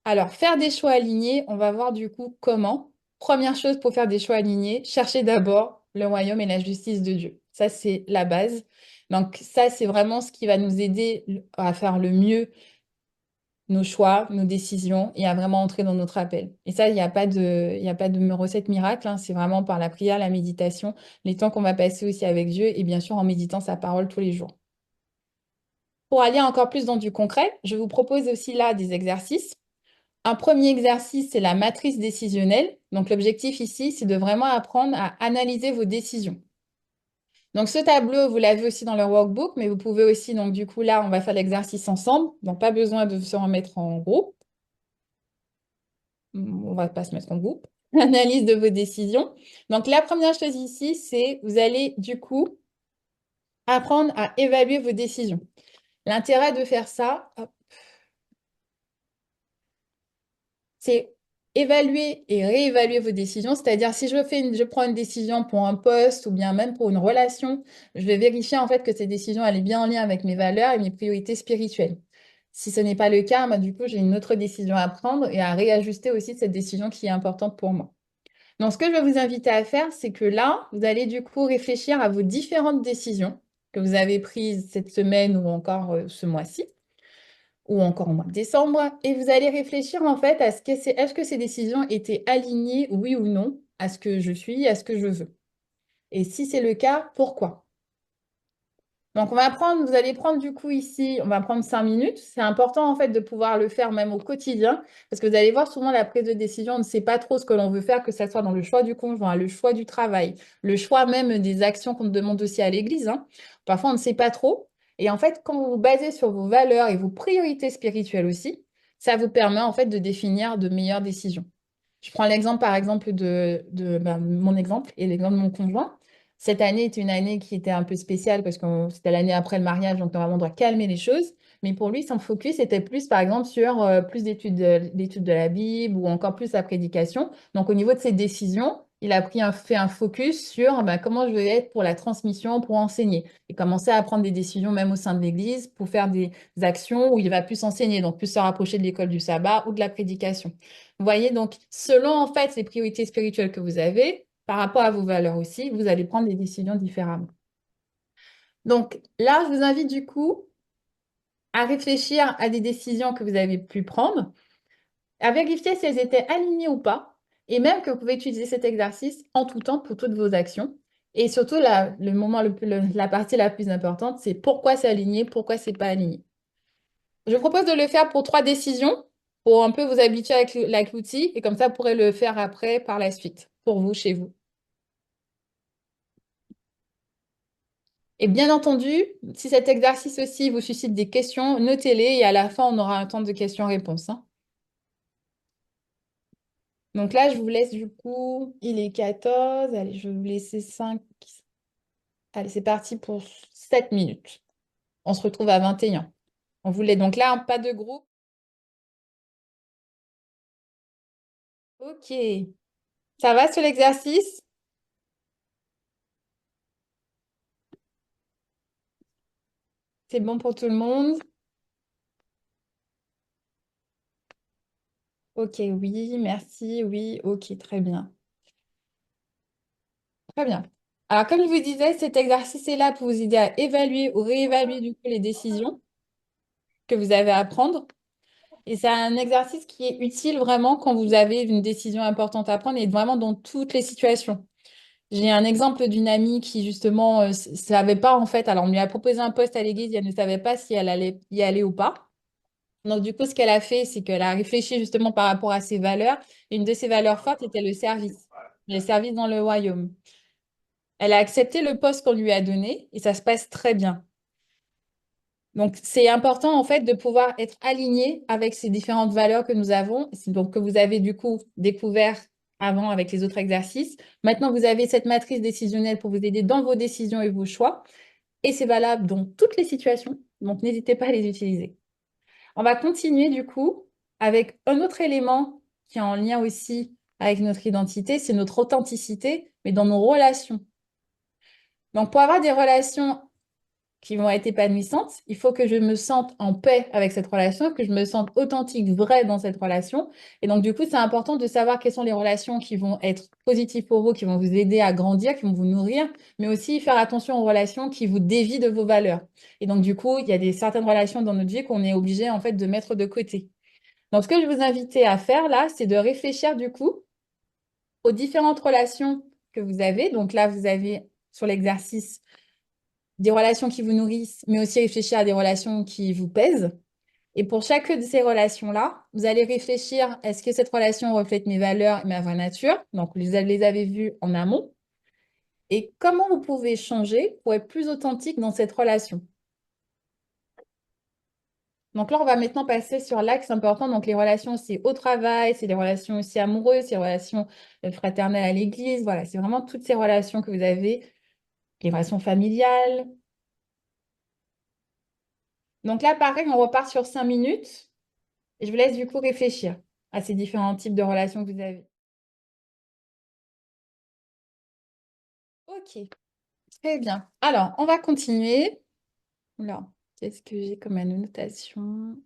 [SPEAKER 1] Alors, faire des choix alignés, on va voir du coup comment. Première chose pour faire des choix alignés, cherchez d'abord le royaume et la justice de Dieu. Ça, c'est la base. Donc, ça, c'est vraiment ce qui va nous aider à faire le mieux nos choix, nos décisions et à vraiment entrer dans notre appel. Et ça, il y a pas de recette miracle, hein. C'est vraiment par la prière, la méditation, les temps qu'on va passer aussi avec Dieu et bien sûr en méditant sa parole tous les jours. Pour aller encore plus dans du concret, je vous propose aussi là des exercices. Un premier exercice, c'est la matrice décisionnelle. Donc l'objectif ici, c'est de vraiment apprendre à analyser vos décisions. Donc ce tableau, vous l'avez aussi dans le workbook, mais vous pouvez aussi, donc du coup là, on va faire l'exercice ensemble. Donc pas besoin de se remettre en groupe. On va pas se mettre en groupe. Analyse de vos décisions. Donc, la première chose ici, c'est vous allez du coup apprendre à évaluer vos décisions. L'intérêt de faire ça, hop, c'est évaluer et réévaluer vos décisions. C'est-à-dire, si je prends une décision pour un poste ou bien même pour une relation, je vais vérifier en fait que cette décision elle est bien en lien avec mes valeurs et mes priorités spirituelles. Si ce n'est pas le cas, bah, du coup, j'ai une autre décision à prendre et à réajuster aussi cette décision qui est importante pour moi. Donc, ce que je vais vous inviter à faire, c'est que là, vous allez du coup réfléchir à vos différentes décisions que vous avez prises cette semaine ou encore ce mois-ci, ou encore au mois de décembre, et vous allez réfléchir en fait à est-ce que ces décisions étaient alignées, oui ou non, à ce que je suis, à ce que je veux. Et si c'est le cas, pourquoi? Donc, vous allez prendre du coup ici, on va prendre 5 minutes. C'est important en fait de pouvoir le faire même au quotidien parce que vous allez voir souvent la prise de décision, on ne sait pas trop ce que l'on veut faire, que ce soit dans le choix du conjoint, le choix du travail, le choix même des actions qu'on demande aussi à l'église, hein. Parfois, on ne sait pas trop. Et en fait, quand vous vous basez sur vos valeurs et vos priorités spirituelles aussi, ça vous permet en fait de définir de meilleures décisions. Je prends l'exemple, par exemple, de mon exemple et l'exemple de mon conjoint. Cette année était une année qui était un peu spéciale parce que c'était l'année après le mariage, donc normalement on doit calmer les choses. Mais pour lui, son focus était plus, par exemple, sur plus d'études de la Bible ou encore plus la prédication. Donc au niveau de ses décisions, il a fait un focus sur comment je vais être pour la transmission, pour enseigner. Et commencer à prendre des décisions même au sein de l'Église pour faire des actions où il va plus enseigner, donc plus se rapprocher de l'école du sabbat ou de la prédication. Vous voyez, donc, selon en fait les priorités spirituelles que vous avez, par rapport à vos valeurs aussi, vous allez prendre des décisions différemment. Donc là, je vous invite du coup à réfléchir à des décisions que vous avez pu prendre, à vérifier si elles étaient alignées ou pas, et même que vous pouvez utiliser cet exercice en tout temps pour toutes vos actions. Et surtout, la partie la plus importante, c'est pourquoi c'est aligné, pourquoi c'est pas aligné. Je vous propose de le faire pour 3 décisions, pour un peu vous habituer avec l'outil, et comme ça, vous pourrez le faire après, par la suite, pour vous, chez vous. Et bien entendu, si cet exercice aussi vous suscite des questions, notez-les, et à la fin, on aura un temps de questions-réponses, hein. Donc là, je vous laisse du coup, il est 14. Allez, je vais vous laisser 5. Allez, c'est parti pour 7 minutes. On se retrouve à 21. On voulait donc là, pas de groupe. Ok. Ça va sur l'exercice? C'est bon pour tout le monde? Ok, oui, merci, oui, ok, très bien. Très bien. Alors, comme je vous disais, cet exercice est là pour vous aider à évaluer ou réévaluer du coup les décisions que vous avez à prendre. Et c'est un exercice qui est utile vraiment quand vous avez une décision importante à prendre et vraiment dans toutes les situations. J'ai un exemple d'une amie qui justement ne savait pas en fait, alors on lui a proposé un poste à l'église, et elle ne savait pas si elle allait y aller ou pas. Donc du coup, ce qu'elle a fait, c'est qu'elle a réfléchi justement par rapport à ses valeurs. Et une de ses valeurs fortes était le service dans le royaume. Elle a accepté le poste qu'on lui a donné et ça se passe très bien. Donc, c'est important en fait de pouvoir être aligné avec ces différentes valeurs que nous avons, donc que vous avez du coup découvert avant avec les autres exercices. Maintenant, vous avez cette matrice décisionnelle pour vous aider dans vos décisions et vos choix, et c'est valable dans toutes les situations, donc n'hésitez pas à les utiliser. On va continuer du coup avec un autre élément qui est en lien aussi avec notre identité, c'est notre authenticité, mais dans nos relations. Donc, pour avoir des relations qui vont être épanouissantes, il faut que je me sente en paix avec cette relation, que je me sente authentique, vraie dans cette relation. Et donc, du coup, c'est important de savoir quelles sont les relations qui vont être positives pour vous, qui vont vous aider à grandir, qui vont vous nourrir, mais aussi faire attention aux relations qui vous dévient de vos valeurs. Et donc, du coup, il y a certaines relations dans notre vie qu'on est obligé, en fait, de mettre de côté. Donc, ce que je vous invite à faire là, c'est de réfléchir, du coup, aux différentes relations que vous avez. Donc là, vous avez sur l'exercice des relations qui vous nourrissent, mais aussi réfléchir à des relations qui vous pèsent. Et pour chacune de ces relations-là, vous allez réfléchir, est-ce que cette relation reflète mes valeurs et ma vraie nature? Donc, vous les avez vues en amont. Et comment vous pouvez changer pour être plus authentique dans cette relation? Donc là, on va maintenant passer sur l'axe important. Donc, les relations aussi au travail, c'est les relations aussi amoureuses, c'est les relations fraternelles à l'église. Voilà, c'est vraiment toutes ces relations que vous avez, les relations familiales. Donc là, pareil, on repart sur 5 minutes. Et je vous laisse du coup réfléchir à ces différents types de relations que vous avez. Ok, très bien. Alors, on va continuer. Alors, qu'est-ce que j'ai comme annotation?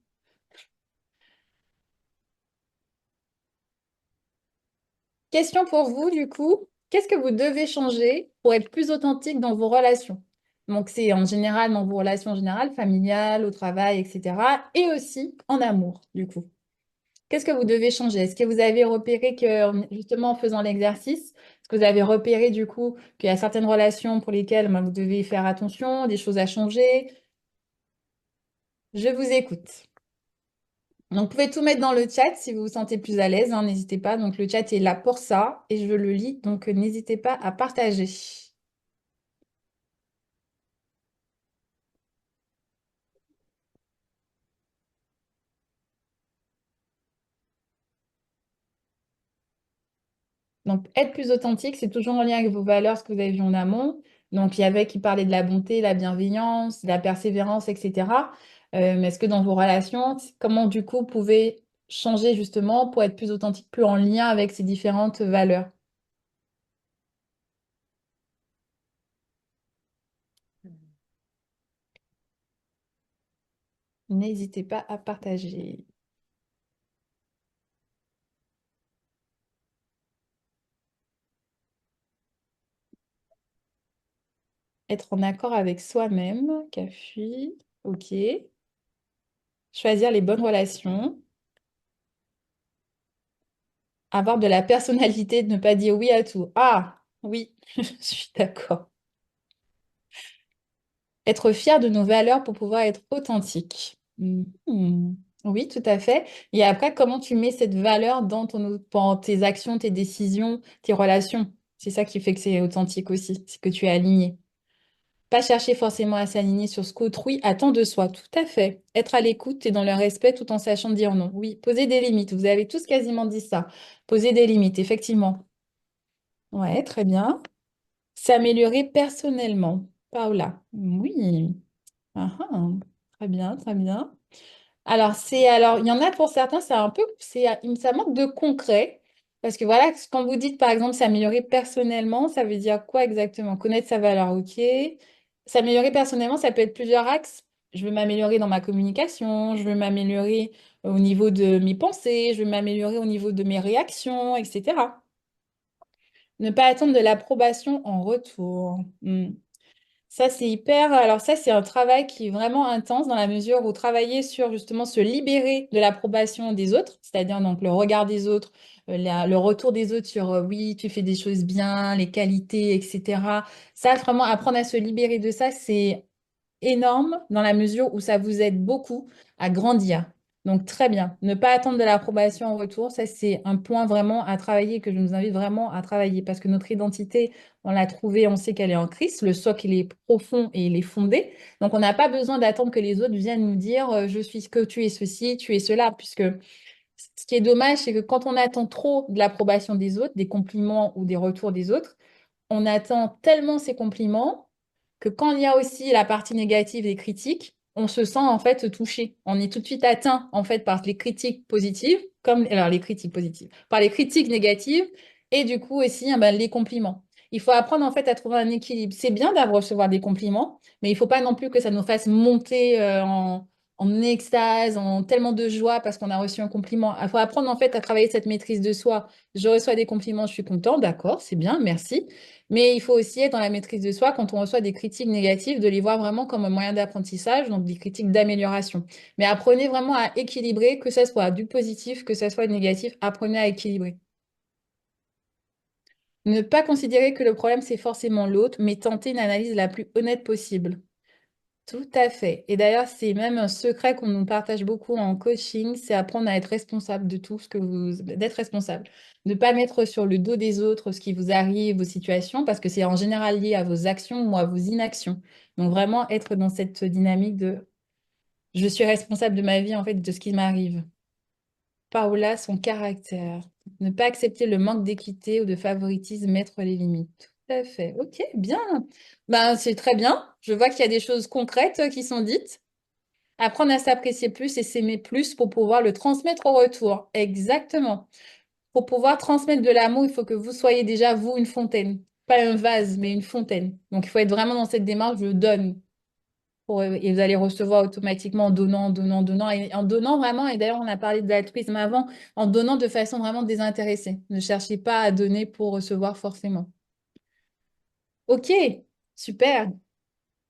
[SPEAKER 1] Question pour vous, du coup. Qu'est-ce que vous devez changer pour être plus authentique dans vos relations? Donc, c'est en général dans vos relations générales, familiales, au travail, etc. Et aussi en amour, du coup. Qu'est-ce que vous devez changer? Est-ce que vous avez repéré que, justement, en faisant l'exercice, est-ce que vous avez repéré, du coup, qu'il y a certaines relations pour lesquelles vous devez faire attention, des choses à changer? Je vous écoute. Donc, vous pouvez tout mettre dans le chat si vous vous sentez plus à l'aise, hein, n'hésitez pas. Donc, le chat est là pour ça et je le lis, donc n'hésitez pas à partager. Donc, être plus authentique, c'est toujours en lien avec vos valeurs, ce que vous avez vu en amont. Donc, il y avait qui parlait de la bonté, la bienveillance, de la persévérance, etc. Mais est-ce que dans vos relations, comment du coup vous pouvez changer justement pour être plus authentique, plus en lien avec ces différentes valeurs? N'hésitez pas à partager. Être en accord avec soi-même, Cafui. Ok. Choisir les bonnes relations. Avoir de la personnalité, de ne pas dire oui à tout. Ah, oui, je suis d'accord. Être fier de nos valeurs pour pouvoir être authentique. Mhm. Oui, tout à fait. Et après, comment tu mets cette valeur dans tes actions, tes décisions, tes relations? C'est ça qui fait que c'est authentique aussi, c'est que tu es aligné. Pas chercher forcément à s'aligner sur ce qu'autrui attend de soi. Tout à fait. Être à l'écoute et dans le respect tout en sachant dire non. Oui, poser des limites. Vous avez tous quasiment dit ça. Poser des limites, effectivement. Ouais, très bien. S'améliorer personnellement. Paola. Oui. Ah, ah. Très bien, très bien. Alors, il y en a pour certains, c'est un peu, ça manque de concret. Parce que voilà, quand vous dites, par exemple, s'améliorer personnellement, ça veut dire quoi exactement? Connaître sa valeur, ok. S'améliorer personnellement, ça peut être plusieurs axes. Je veux m'améliorer dans ma communication, je veux m'améliorer au niveau de mes pensées, je veux m'améliorer au niveau de mes réactions, etc. Ne pas attendre de l'approbation en retour. Ça, c'est hyper. Alors, ça, c'est un travail qui est vraiment intense dans la mesure où travailler sur justement se libérer de l'approbation des autres, c'est-à-dire donc le regard des autres, le retour des autres sur oui, tu fais des choses bien, les qualités, etc. Ça, vraiment, apprendre à se libérer de ça, c'est énorme dans la mesure où ça vous aide beaucoup à grandir. Donc, très bien. Ne pas attendre de l'approbation en retour, ça, c'est un point vraiment à travailler que je nous invite vraiment à travailler parce que notre identité, on l'a trouvée, on sait qu'elle est en Christ, le socle, il est profond et il est fondé. Donc, on n'a pas besoin d'attendre que les autres viennent nous dire je suis ce que tu es ceci, tu es cela, puisque ce qui est dommage, c'est que quand on attend trop de l'approbation des autres, des compliments ou des retours des autres, on attend tellement ces compliments que quand il y a aussi la partie négative des critiques, on se sent en fait touché. On est tout de suite atteint en fait par les critiques positives, comme alors les critiques positives, par les critiques négatives et du coup aussi ben, les compliments. Il faut apprendre en fait à trouver un équilibre. C'est bien d'avoir recevoir des compliments, mais il faut pas non plus que ça nous fasse monter en extase, en tellement de joie parce qu'on a reçu un compliment. Il faut apprendre en fait à travailler cette maîtrise de soi. Je reçois des compliments, je suis content, d'accord, c'est bien, merci. Mais il faut aussi être dans la maîtrise de soi quand on reçoit des critiques négatives, de les voir vraiment comme un moyen d'apprentissage, donc des critiques d'amélioration. Mais apprenez vraiment à équilibrer, que ce soit du positif, que ce soit du négatif, apprenez à équilibrer. Ne pas considérer que le problème, c'est forcément l'autre, mais tenter une analyse la plus honnête possible. Tout à fait. Et d'ailleurs, c'est même un secret qu'on nous partage beaucoup en coaching, c'est apprendre à être responsable de tout ce que vous... d'être responsable. Ne pas mettre sur le dos des autres ce qui vous arrive, vos situations, parce que c'est en général lié à vos actions ou à vos inactions. Donc vraiment être dans cette dynamique de je suis responsable de ma vie, en fait, de ce qui m'arrive. Paola, son caractère. Ne pas accepter le manque d'équité ou de favoritisme, mettre les limites. Tout à fait. Ok, bien. Ben, c'est très bien. Je vois qu'il y a des choses concrètes qui sont dites. Apprendre à s'apprécier plus et s'aimer plus pour pouvoir le transmettre au retour. Exactement. Pour pouvoir transmettre de l'amour, il faut que vous soyez déjà, vous, une fontaine. Pas un vase, mais une fontaine. Donc, il faut être vraiment dans cette démarche, je donne. Et vous allez recevoir automatiquement en donnant, en donnant, en donnant. Et en donnant vraiment, et d'ailleurs, on a parlé de l'altruisme avant, en donnant de façon vraiment désintéressée. Ne cherchez pas à donner pour recevoir forcément. Ok, super.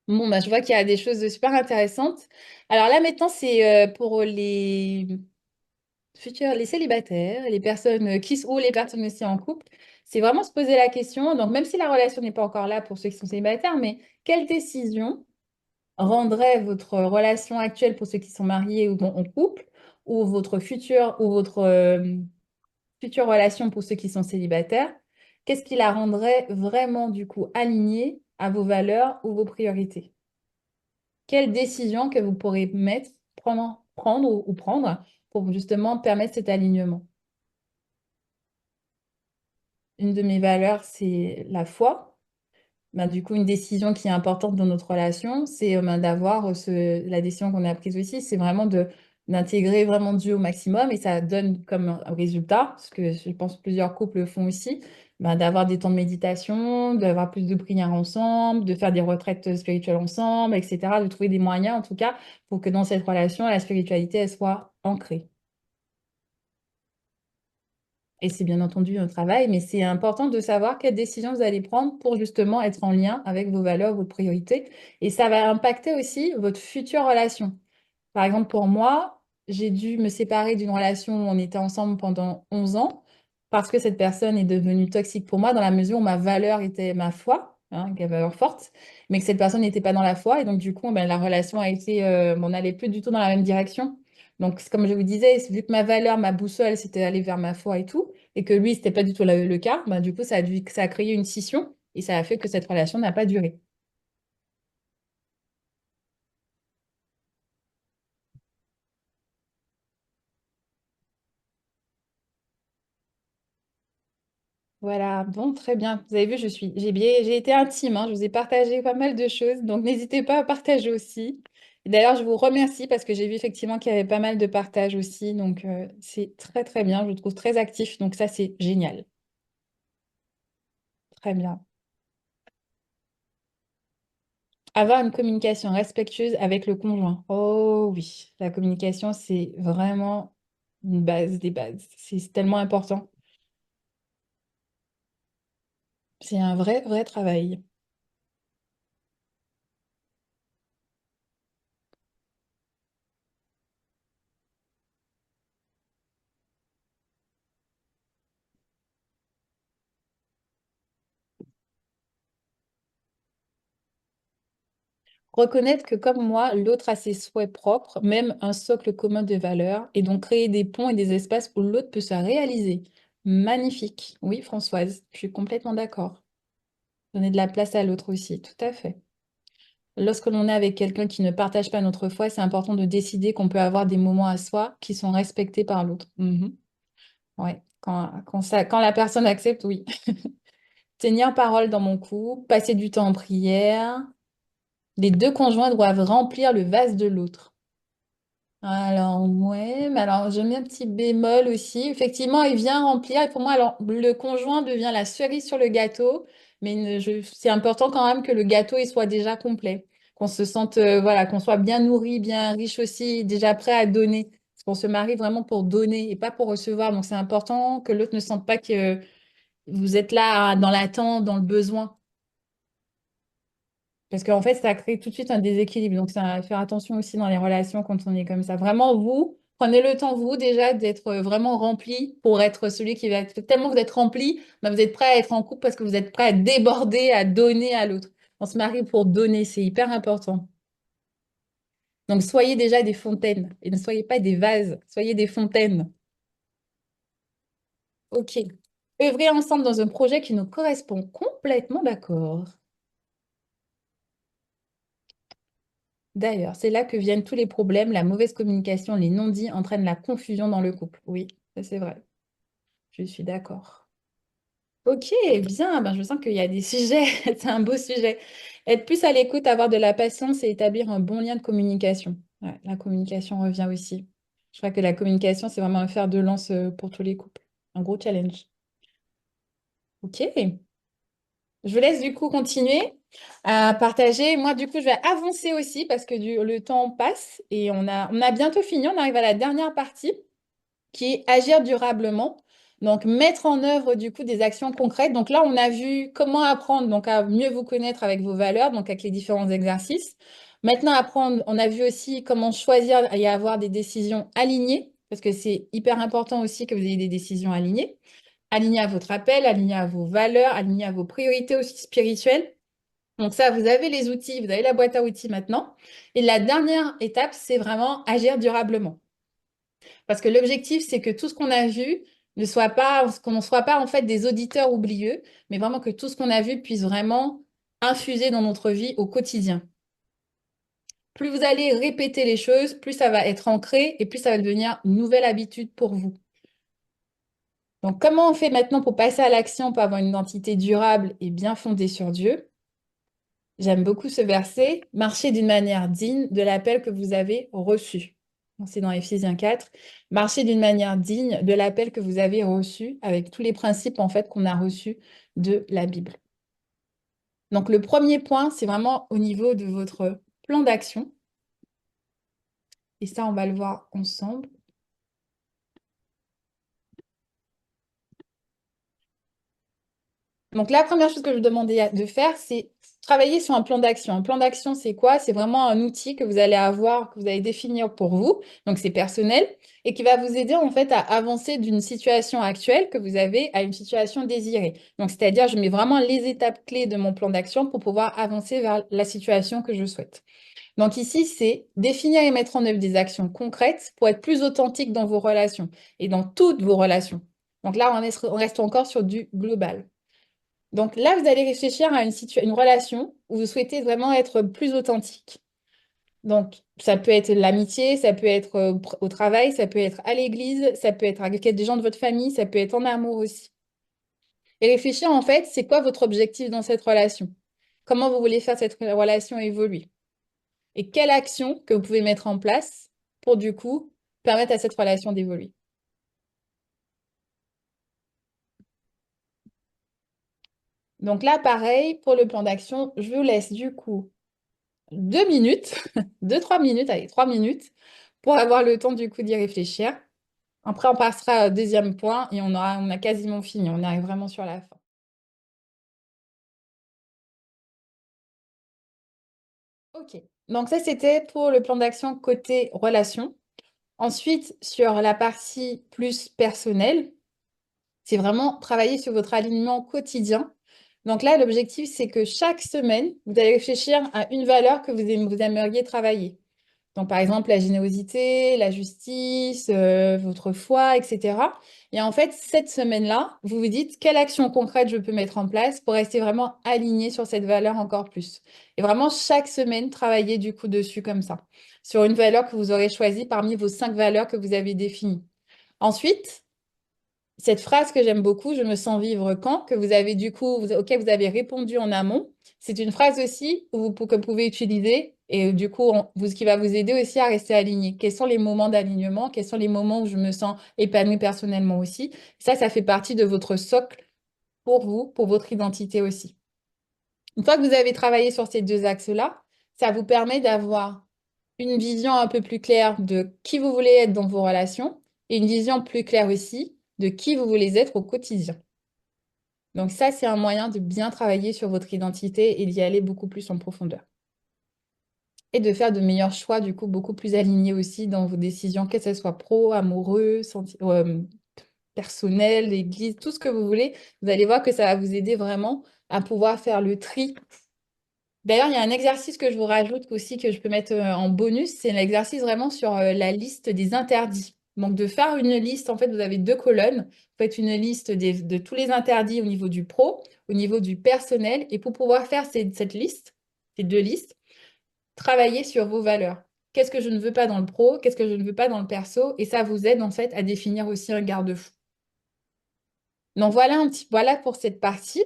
[SPEAKER 1] Bon, bah, je vois qu'il y a des choses super intéressantes. Alors là, maintenant, c'est pour les futurs, les célibataires, les personnes ou les personnes aussi en couple. C'est vraiment se poser la question. Donc, même si la relation n'est pas encore là pour ceux qui sont célibataires, mais quelle décision rendrait votre relation actuelle pour ceux qui sont mariés ou en couple, ou votre future relation pour ceux qui sont célibataires? Qu'est-ce qui la rendrait vraiment, du coup, alignée à vos valeurs ou vos priorités? Quelle décision que vous pourrez prendre ou prendre pour justement permettre cet alignement? une de mes valeurs, c'est la foi. Ben, du coup, une décision qui est importante dans notre relation, c'est ben, d'avoir la décision qu'on a prise aussi, c'est vraiment d'intégrer vraiment Dieu au maximum et ça donne comme résultat, ce que je pense que plusieurs couples le font aussi, ben, d'avoir des temps de méditation, d'avoir plus de prières ensemble, de faire des retraites spirituelles ensemble, etc., de trouver des moyens en tout cas pour que dans cette relation, la spiritualité, elle soit ancrée. Et c'est bien entendu un travail, mais c'est important de savoir quelles décisions vous allez prendre pour justement être en lien avec vos valeurs, vos priorités. Et ça va impacter aussi votre future relation. Par exemple, pour moi, j'ai dû me séparer d'une relation où on était ensemble pendant 11 ans parce que cette personne est devenue toxique pour moi dans la mesure où ma valeur était ma foi, hein, une valeur forte, mais que cette personne n'était pas dans la foi. Et donc, du coup, ben, la relation a été, on n'allait plus du tout dans la même direction. Donc, comme je vous disais, vu que ma valeur, ma boussole, c'était aller vers ma foi et tout, et que lui, c'était pas du tout le cas, ben, du coup, ça a créé une scission et ça a fait que cette relation n'a pas duré. Voilà, bon, très bien. Vous avez vu, j'ai été intime, hein, je vous ai partagé pas mal de choses, donc n'hésitez pas à partager aussi. Et d'ailleurs, je vous remercie parce que j'ai vu effectivement qu'il y avait pas mal de partages aussi, donc c'est très très bien, je vous trouve très actif, donc ça c'est génial. Très bien. Avoir une communication respectueuse avec le conjoint. Oh oui, la communication, c'est vraiment une base des bases. C'est tellement important. C'est un vrai, vrai travail. Reconnaître que comme moi, l'autre a ses souhaits propres, même un socle commun de valeurs, et donc créer des ponts et des espaces où l'autre peut se réaliser. Magnifique. Oui, Françoise, je suis complètement d'accord. Donner de la place à l'autre aussi, tout à fait. Lorsque l'on est avec quelqu'un qui ne partage pas notre foi, c'est important de décider qu'on peut avoir des moments à soi qui sont respectés par l'autre. Mhm. Ouais. Quand la personne accepte, oui. Tenir parole dans mon couple, passer du temps en prière. Les deux conjoints doivent remplir le vase de l'autre. Alors, ouais, mais alors je mets un petit bémol aussi. Effectivement, il vient remplir, et pour moi, alors, le conjoint devient la cerise sur le gâteau, mais c'est important quand même que le gâteau il soit déjà complet, qu'on se sente, voilà, qu'on soit bien nourri, bien riche aussi, déjà prêt à donner. Parce qu'on se marie vraiment pour donner et pas pour recevoir. Donc, c'est important que l'autre ne sente pas que vous êtes là dans l'attente, dans le besoin. Parce qu'en fait, ça crée tout de suite un déséquilibre. Donc, ça à faire attention aussi dans les relations quand on est comme ça. Vraiment, vous, prenez le temps, vous, déjà, d'être vraiment rempli pour être celui qui va être. Tellement vous êtes rempli, ben, vous êtes prêt à être en couple parce que vous êtes prêt à déborder, à donner à l'autre. On se marie pour donner, c'est hyper important. Donc, soyez déjà des fontaines et ne soyez pas des vases, soyez des fontaines. OK. Œuvrer ensemble dans un projet qui nous correspond complètement d'accord. D'ailleurs, c'est là que viennent tous les problèmes, la mauvaise communication, les non-dits entraînent la confusion dans le couple. Oui, ça c'est vrai. Je suis d'accord. Ok, bien, ben, je sens qu'il y a des sujets, c'est un beau sujet. Être plus à l'écoute, avoir de la patience et établir un bon lien de communication. Ouais, la communication revient aussi. Je crois que la communication, c'est vraiment un fer de lance pour tous les couples. Un gros challenge. Ok. Je vous laisse du coup continuer à partager. Moi, du coup, je vais avancer aussi parce que le temps passe et on a bientôt fini. On arrive à la dernière partie qui est agir durablement. Donc, mettre en œuvre du coup des actions concrètes. Donc là, on a vu comment apprendre donc à mieux vous connaître avec vos valeurs, donc avec les différents exercices. Maintenant, apprendre, on a vu aussi comment choisir et avoir des décisions alignées parce que c'est hyper important aussi que vous ayez des décisions alignées aligné à votre appel, aligné à vos valeurs, aligné à vos priorités aussi spirituelles. Donc ça, vous avez les outils, vous avez la boîte à outils maintenant. Et la dernière étape, c'est vraiment agir durablement. Parce que l'objectif, c'est que tout ce qu'on a vu ne soit pas, qu'on ne soit pas en fait des auditeurs oublieux, mais vraiment que tout ce qu'on a vu puisse vraiment infuser dans notre vie au quotidien. Plus vous allez répéter les choses, plus ça va être ancré et plus ça va devenir une nouvelle habitude pour vous. Donc, comment on fait maintenant pour passer à l'action, pour avoir une identité durable et bien fondée sur Dieu? J'aime beaucoup ce verset. Marchez d'une manière digne de l'appel que vous avez reçu. Donc, c'est dans Éphésiens 4. Marchez d'une manière digne de l'appel que vous avez reçu, avec tous les principes en fait qu'on a reçus de la Bible. Donc, le premier point, c'est vraiment au niveau de votre plan d'action. Et ça, on va le voir ensemble. Donc, la première chose que je vous demandais de faire, c'est travailler sur un plan d'action. Un plan d'action, c'est quoi? C'est vraiment un outil que vous allez avoir, que vous allez définir pour vous. Donc, c'est personnel et qui va vous aider en fait à avancer d'une situation actuelle que vous avez à une situation désirée. Donc, c'est-à-dire, je mets vraiment les étapes clés de mon plan d'action pour pouvoir avancer vers la situation que je souhaite. Donc, ici, c'est définir et mettre en œuvre des actions concrètes pour être plus authentique dans vos relations et dans toutes vos relations. Donc là, on reste encore sur du global. Donc là, vous allez réfléchir à une relation où vous souhaitez vraiment être plus authentique. Donc, ça peut être l'amitié, ça peut être au travail, ça peut être à l'église, ça peut être avec des gens de votre famille, ça peut être en amour aussi. Et réfléchir, en fait, c'est quoi votre objectif dans cette relation? Comment vous voulez faire cette relation évoluer? Et quelle action que vous pouvez mettre en place pour, du coup, permettre à cette relation d'évoluer? Donc là, pareil, pour le plan d'action, je vous laisse, du coup, 2 minutes, 2, 3 minutes, allez, 3 minutes, pour avoir le temps du coup d'y réfléchir. Après, on passera au deuxième point et on a quasiment fini. On arrive vraiment sur la fin. Ok. Donc ça, c'était pour le plan d'action côté relation. Ensuite, sur la partie plus personnelle, c'est vraiment travailler sur votre alignement quotidien. Donc là, l'objectif, c'est que chaque semaine, vous allez réfléchir à une valeur que vous aimeriez travailler. Donc, par exemple, la générosité, la justice, votre foi, etc. Et en fait, cette semaine-là, vous vous dites quelle action concrète je peux mettre en place pour rester vraiment aligné sur cette valeur encore plus. Et vraiment, chaque semaine, travailler du coup dessus comme ça, sur une valeur que vous aurez choisie parmi vos 5 valeurs que vous avez définies. Ensuite, cette phrase que j'aime beaucoup, je me sens vivre quand, que vous avez du coup, auquel vous avez répondu en amont, c'est une phrase aussi que vous pouvez utiliser et du coup, qui va vous aider aussi à rester aligné. Quels sont les moments d'alignement? Quels sont les moments où je me sens épanouie personnellement aussi? Ça fait partie de votre socle pour vous, pour votre identité aussi. Une fois que vous avez travaillé sur ces 2 axes-là, ça vous permet d'avoir une vision un peu plus claire de qui vous voulez être dans vos relations et une vision plus claire aussi de qui vous voulez être au quotidien. Donc ça, c'est un moyen de bien travailler sur votre identité et d'y aller beaucoup plus en profondeur. Et de faire de meilleurs choix, du coup, beaucoup plus alignés aussi dans vos décisions, que ce soit pro, amoureux, personnel, l'église, tout ce que vous voulez. Vous allez voir que ça va vous aider vraiment à pouvoir faire le tri. D'ailleurs, il y a un exercice que je vous rajoute aussi que je peux mettre en bonus, c'est l'exercice vraiment sur la liste des interdits. Donc, de faire une liste, en fait, vous avez 2 colonnes. Vous faites une liste de tous les interdits au niveau du pro, au niveau du personnel. Et pour pouvoir faire cette liste, ces 2 listes, travaillez sur vos valeurs. Qu'est-ce que je ne veux pas dans le pro? Qu'est-ce que je ne veux pas dans le perso? Et ça vous aide, en fait, à définir aussi un garde-fou. Donc, voilà pour cette partie.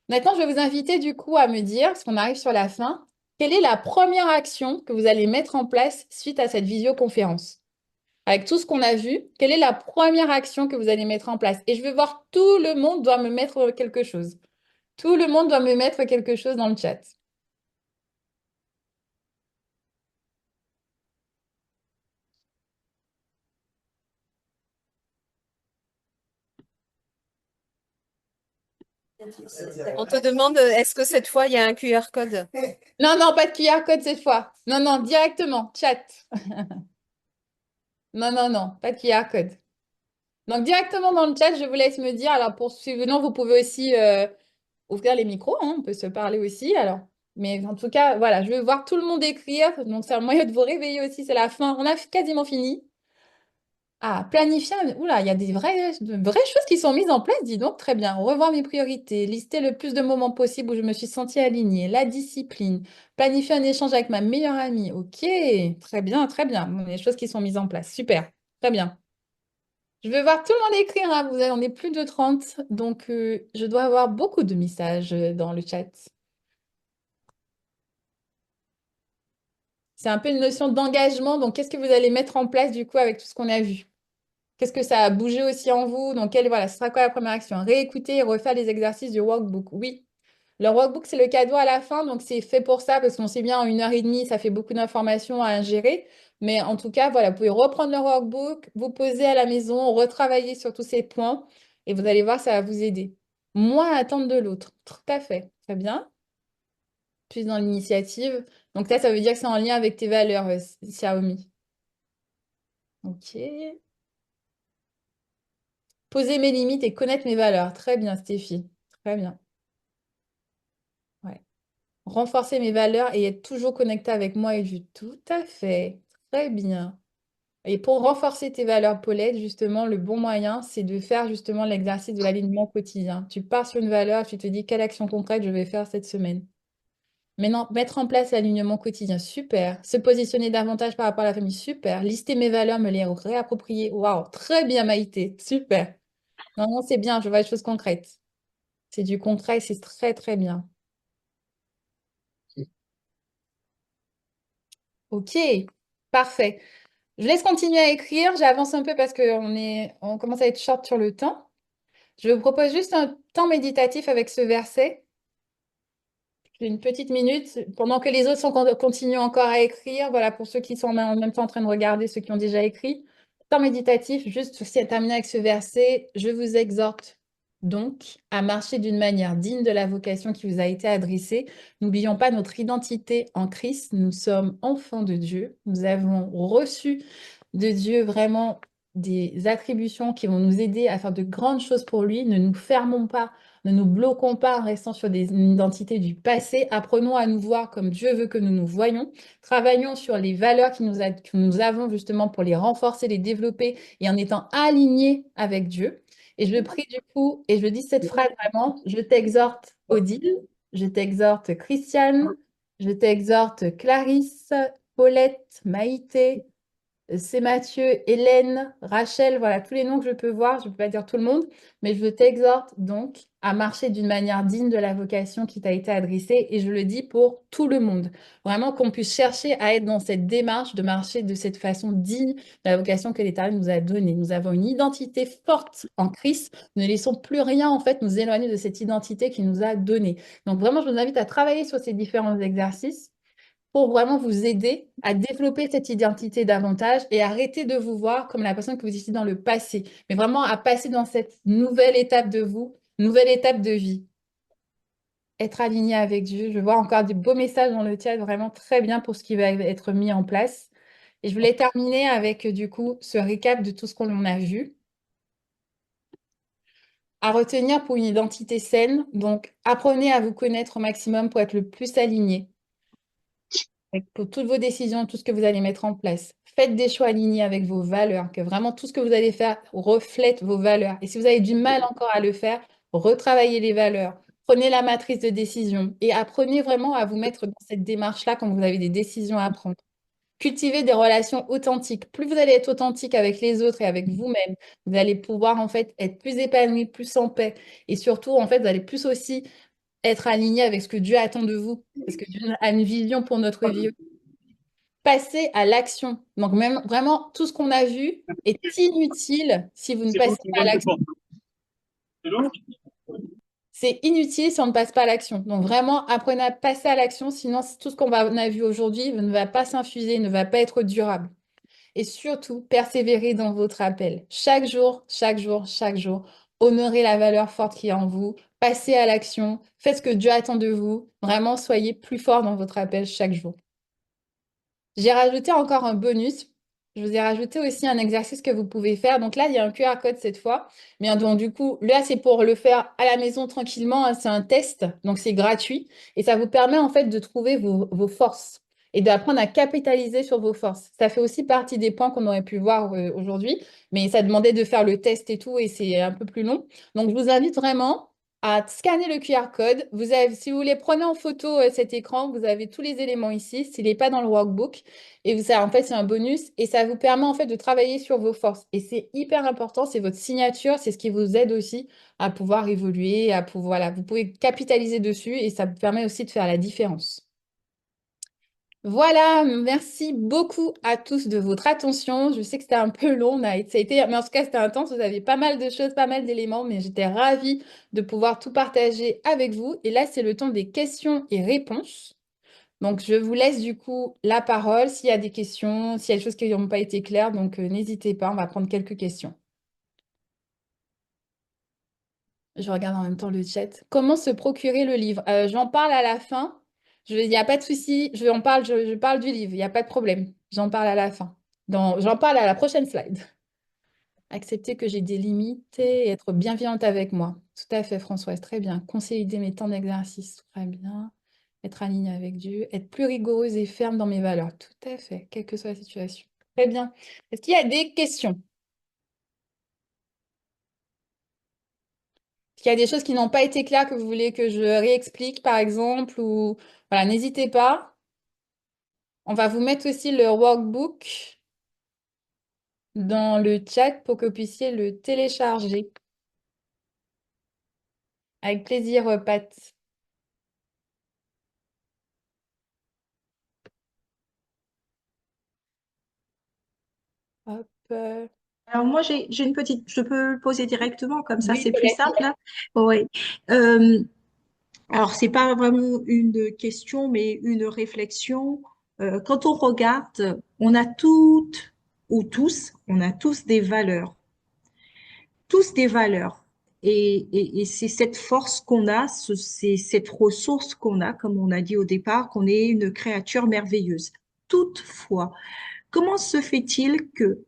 [SPEAKER 1] Maintenant, je vais vous inviter du coup à me dire, parce qu'on arrive sur la fin, quelle est la première action que vous allez mettre en place suite à cette visioconférence? Avec tout ce qu'on a vu, quelle est la première action que vous allez mettre en place? Et je vais voir, tout le monde doit me mettre quelque chose. Tout le monde doit me mettre quelque chose dans le chat.
[SPEAKER 2] On te demande, est-ce que cette fois, il y a un QR code?
[SPEAKER 1] Non, non, pas de QR code cette fois. Non, non, directement, chat. Non, non, non, pas de QR code. Donc, directement dans le chat, je vous laisse me dire. Alors, pour suivant, vous pouvez aussi ouvrir les micros, hein, on peut se parler aussi. Alors, mais en tout cas, voilà, je veux voir tout le monde écrire. Donc, c'est un moyen de vous réveiller aussi. C'est la fin. On a quasiment fini. Ah, planifier. Oula, il y a de vraies choses qui sont mises en place, dis donc. Très bien. Revoir mes priorités. Lister le plus de moments possible où je me suis sentie alignée. La discipline. Planifier un échange avec ma meilleure amie. Ok. Très bien, très bien. Bon, des choses qui sont mises en place. Super. Très bien. Je vais voir tout le monde écrire, hein. On est plus de 30, donc je dois avoir beaucoup de messages dans le chat. C'est un peu une notion d'engagement. Donc, qu'est-ce que vous allez mettre en place du coup avec tout ce qu'on a vu? Qu'est-ce que ça a bougé aussi en vous? Donc, voilà, ce sera quoi la première action? Réécouter et refaire les exercices du workbook. Oui. Le workbook, c'est le cadeau à la fin, donc c'est fait pour ça, parce qu'on sait bien, en 1 heure et demie, ça fait beaucoup d'informations à ingérer. Mais en tout cas, voilà, vous pouvez reprendre le workbook, vous poser à la maison, retravailler sur tous ces points, et vous allez voir, ça va vous aider. Moins attendre de l'autre. Tout à fait. Très bien. Plus dans l'initiative. Donc ça veut dire que c'est en lien avec tes valeurs, Xiaomi. Ok. Poser mes limites et connaître mes valeurs. Très bien, Stéphie. Très bien. Ouais. Renforcer mes valeurs et être toujours connecté avec moi et Dieu. Tout à fait. Très bien. Et pour renforcer tes valeurs, Paulette, justement, le bon moyen, c'est de faire justement l'exercice de l'alignement quotidien. Tu pars sur une valeur, tu te dis quelle action concrète je vais faire cette semaine. Maintenant, mettre en place l'alignement quotidien, super. Se positionner davantage par rapport à la famille, super. Lister mes valeurs, me les réapproprier. Waouh, très bien, Maïté, super. Non, non, c'est bien, je vois les choses concrètes. C'est du concret, c'est très, très bien. Ok, parfait. Je laisse continuer à écrire. J'avance un peu parce on commence à être short sur le temps. Je vous propose juste un temps méditatif avec ce verset. Une petite minute pendant que les autres continuent encore à écrire. Voilà, pour ceux qui sont en même temps en train de regarder, ceux qui ont déjà écrit. Temps méditatif, juste aussi à terminer avec ce verset. Je vous exhorte donc à marcher d'une manière digne de la vocation qui vous a été adressée. N'oublions pas notre identité en Christ. Nous sommes enfants de Dieu. Nous avons reçu de Dieu vraiment des attributions qui vont nous aider à faire de grandes choses pour lui. Ne nous fermons pas, ne nous bloquons pas en restant sur une identité du passé. Apprenons à nous voir comme Dieu veut que nous nous voyons. Travaillons sur les valeurs que nous avons justement pour les renforcer, les développer et en étant alignés avec Dieu. Et je prie du coup, et je dis cette phrase vraiment, je t'exhorte Odile, je t'exhorte Christiane, je t'exhorte Clarisse, Paulette, Maïté, c'est Mathieu, Hélène, Rachel, voilà tous les noms que je peux voir. Je ne peux pas dire tout le monde, mais je t'exhorte donc à marcher d'une manière digne de la vocation qui t'a été adressée. Et je le dis pour tout le monde. Vraiment qu'on puisse chercher à être dans cette démarche de marcher de cette façon digne de la vocation que l'Éternel nous a donnée. Nous avons une identité forte en Christ. Ne laissons plus rien en fait nous éloigner de cette identité qu'il nous a donnée. Donc vraiment, je vous invite à travailler sur ces différents exercices pour vraiment vous aider à développer cette identité davantage et arrêter de vous voir comme la personne que vous étiez dans le passé, mais vraiment à passer dans cette nouvelle étape de vous, nouvelle étape de vie. Être aligné avec Dieu. Je vois encore des beaux messages dans le chat, vraiment très bien pour ce qui va être mis en place. Et je voulais terminer avec du coup ce récap de tout ce qu'on a vu. À retenir pour une identité saine, donc apprenez à vous connaître au maximum pour être le plus aligné. Pour toutes vos décisions, tout ce que vous allez mettre en place. Faites des choix alignés avec vos valeurs, que vraiment tout ce que vous allez faire reflète vos valeurs. Et si vous avez du mal encore à le faire, retravaillez les valeurs. Prenez la matrice de décision et apprenez vraiment à vous mettre dans cette démarche-là quand vous avez des décisions à prendre. Cultivez des relations authentiques. Plus vous allez être authentique avec les autres et avec vous-même, vous allez pouvoir en fait être plus épanoui, plus en paix. Et surtout, en fait, vous allez plus aussi être aligné avec ce que Dieu attend de vous. Parce que Dieu a une vision pour notre vie. Passer à l'action. Donc, même vraiment, tout ce qu'on a vu est inutile si vous ne passez pas à l'action. C'est inutile si on ne passe pas à l'action. Donc, vraiment, apprenez à passer à l'action. Sinon, tout ce qu'on a vu aujourd'hui ne va pas s'infuser, ne va pas être durable. Et surtout, persévérez dans votre appel. Chaque jour, chaque jour, chaque jour, honorez la valeur forte qui est en vous. Passez à l'action. Faites ce que Dieu attend de vous. Vraiment, soyez plus fort dans votre appel chaque jour. J'ai rajouté encore un bonus. Je vous ai rajouté aussi un exercice que vous pouvez faire. Donc là, il y a un QR code cette fois. Mais donc, du coup, là, c'est pour le faire à la maison tranquillement, hein. C'est un test. Donc, c'est gratuit. Et ça vous permet en fait de trouver vos forces et d'apprendre à capitaliser sur vos forces. Ça fait aussi partie des points qu'on aurait pu voir aujourd'hui. Mais ça demandait de faire le test et tout. Et c'est un peu plus long. Donc, je vous invite vraiment à scanner le QR code. Vous avez, si vous voulez, prenez en photo cet écran. Vous avez tous les éléments ici. S'il n'est pas dans le workbook. Et vous savez, en fait, c'est un bonus. Et ça vous permet en fait de travailler sur vos forces. Et c'est hyper important. C'est votre signature. C'est ce qui vous aide aussi à pouvoir évoluer, à pouvoir, voilà, vous pouvez capitaliser dessus et ça vous permet aussi de faire la différence. Voilà, merci beaucoup à tous de votre attention. Je sais que c'était un peu long, ça a été, mais en tout cas, c'était intense. Vous avez pas mal de choses, pas mal d'éléments, mais j'étais ravie de pouvoir tout partager avec vous. Et là, c'est le temps des questions et réponses. Donc, je vous laisse du coup la parole s'il y a des questions, s'il y a des choses qui n'ont pas été claires. Donc, n'hésitez pas, on va prendre quelques questions. Je regarde en même temps le chat. Comment se procurer le livre? J'en parle à la fin. Il n'y a pas de souci. Je parle du livre. Il n'y a pas de problème. J'en parle à la fin. J'en parle à la prochaine slide. Accepter que j'ai des limites et être bienveillante avec moi. Tout à fait, Françoise. Très bien. Consolider mes temps d'exercice. Très bien. Être alignée avec Dieu. Être plus rigoureuse et ferme dans mes valeurs. Tout à fait, quelle que soit la situation. Très bien. Est-ce qu'il y a des questions? S'il y a des choses qui n'ont pas été claires que vous voulez que je réexplique, par exemple, ou voilà, n'hésitez pas. On va vous mettre aussi le workbook dans le chat pour que vous puissiez le télécharger. Avec plaisir, Pat. Hop.
[SPEAKER 4] Alors moi, j'ai une petite, je peux le poser directement, comme ça
[SPEAKER 1] Oui,
[SPEAKER 4] c'est plus
[SPEAKER 1] Colette.
[SPEAKER 4] simple, hein. Oui. Euh, alors, c'est pas vraiment une question, mais une réflexion. Quand on regarde, on a toutes ou tous, on a tous des valeurs. Et c'est cette force qu'on a, c'est cette ressource qu'on a, comme on a dit au départ, qu'on est une créature merveilleuse. Toutefois, comment se fait-il que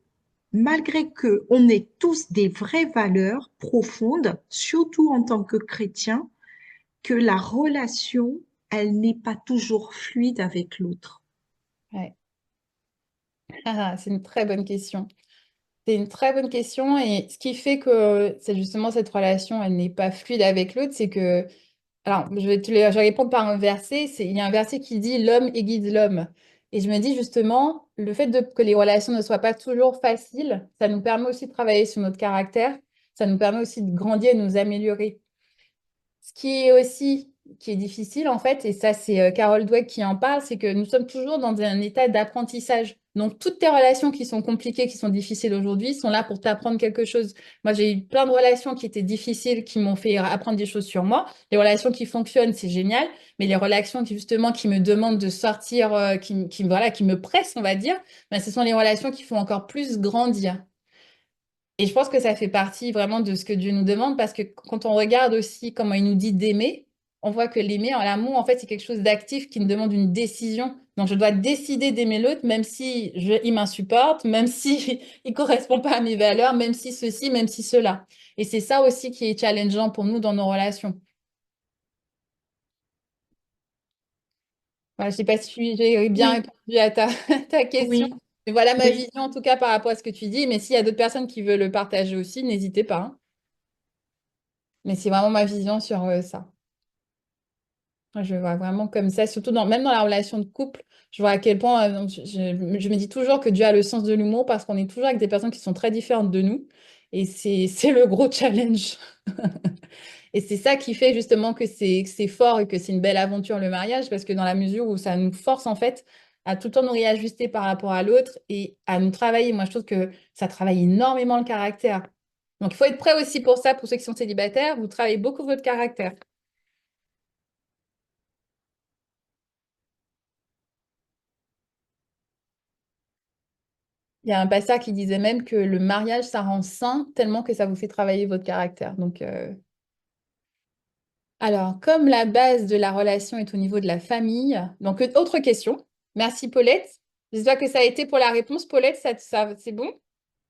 [SPEAKER 4] malgré que on ait tous des vraies valeurs profondes, surtout en tant que chrétien, que la relation, elle n'est pas toujours fluide avec l'autre.
[SPEAKER 1] Ouais. C'est une très bonne question. C'est une très bonne question. Et ce qui fait que c'est justement cette relation, elle n'est pas fluide avec l'autre, c'est que alors, je vais répondre par un verset. Il y a un verset qui dit l'homme aiguise l'homme. Et je me dis justement, le fait que les relations ne soient pas toujours faciles, ça nous permet aussi de travailler sur notre caractère. Ça nous permet aussi de grandir et de nous améliorer. Ce qui est aussi qui est difficile, en fait, et ça, c'est Carol Dweck qui en parle, c'est que nous sommes toujours dans un état d'apprentissage. Donc, toutes tes relations qui sont compliquées, qui sont difficiles aujourd'hui, sont là pour t'apprendre quelque chose. Moi, j'ai eu plein de relations qui étaient difficiles, qui m'ont fait apprendre des choses sur moi. Les relations qui fonctionnent, c'est génial, mais les relations qui, justement, qui me demandent de sortir, voilà, qui me pressent, on va dire, ben, ce sont les relations qui font encore plus grandir. Et je pense que ça fait partie vraiment de ce que Dieu nous demande parce que quand on regarde aussi comment il nous dit d'aimer, on voit que l'aimer, en l'amour, en fait, c'est quelque chose d'actif qui nous demande une décision. Donc, je dois décider d'aimer l'autre, même si il m'insupporte, même si il correspond pas à mes valeurs, même si ceci, même si cela. Et c'est ça aussi qui est challengeant pour nous dans nos relations. Voilà, je sais pas si j'ai bien
[SPEAKER 4] Oui,
[SPEAKER 1] répondu à ta question.
[SPEAKER 4] oui,
[SPEAKER 1] Mais voilà ma
[SPEAKER 4] oui.
[SPEAKER 1] vision, en tout cas, par rapport à ce que tu dis. Mais s'il y a d'autres personnes qui veulent le partager aussi, n'hésitez pas, hein. Mais c'est vraiment ma vision sur ça. Moi, je vois vraiment comme ça, surtout même dans la relation de couple, je vois à quel point je me dis toujours que Dieu a le sens de l'humour parce qu'on est toujours avec des personnes qui sont très différentes de nous. Et c'est le gros challenge. Et c'est ça qui fait justement que c'est fort et que c'est une belle aventure le mariage parce que dans la mesure où ça nous force en fait à tout le temps nous réajuster par rapport à l'autre et à nous travailler. Moi, je trouve que ça travaille énormément le caractère. Donc, il faut être prêt aussi pour ça, pour ceux qui sont célibataires, vous travaillez beaucoup votre caractère. Il y a un pasteur qui disait même que le mariage, ça rend sain tellement que ça vous fait travailler votre caractère. Donc, alors, comme la base de la relation est au niveau de la famille, donc autre question. Merci Paulette. J'espère que ça a été pour la réponse. Paulette, c'est bon?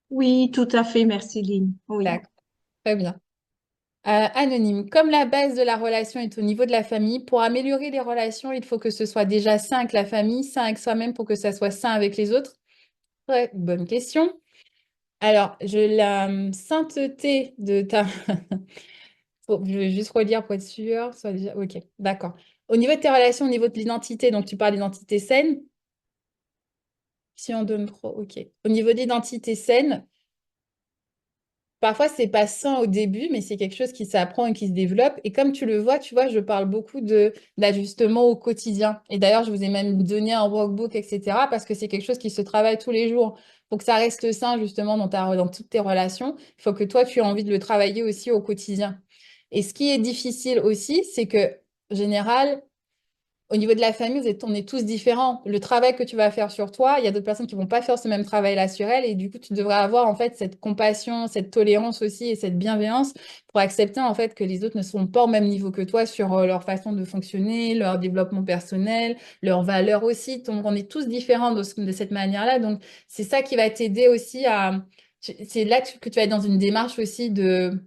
[SPEAKER 4] Oui, tout à fait, merci Lynn. Oui.
[SPEAKER 1] D'accord, très bien. Anonyme, comme la base de la relation est au niveau de la famille, pour améliorer les relations, il faut que ce soit déjà sain avec la famille, sain avec soi-même pour que ça soit sain avec les autres. Très bonne question. Alors, la sainteté de ta Je vais juste relire pour être sûre. Ok, d'accord. Au niveau de tes relations, au niveau de l'identité, donc tu parles d'identité saine. Si on donne trop, ok. Au niveau de l'identité saine, parfois c'est pas sain au début, mais c'est quelque chose qui s'apprend et qui se développe. Et comme tu le vois, tu vois, je parle beaucoup de d'ajustement au quotidien. Et d'ailleurs, je vous ai même donné un workbook, etc., parce que c'est quelque chose qui se travaille tous les jours. Pour que ça reste sain, justement, dans toutes tes relations, il faut que toi, tu aies envie de le travailler aussi au quotidien. Et ce qui est difficile aussi, c'est que, en général, au niveau de la famille, on est tous différents. Le travail que tu vas faire sur toi, il y a d'autres personnes qui vont pas faire ce même travail-là sur elles. Et du coup, tu devrais avoir en fait cette compassion, cette tolérance aussi et cette bienveillance pour accepter en fait que les autres ne sont pas au même niveau que toi sur leur façon de fonctionner, leur développement personnel, leurs valeurs aussi. Donc, on est tous différents de cette manière-là. Donc, c'est ça qui va t'aider aussi à... C'est là que tu vas être dans une démarche aussi de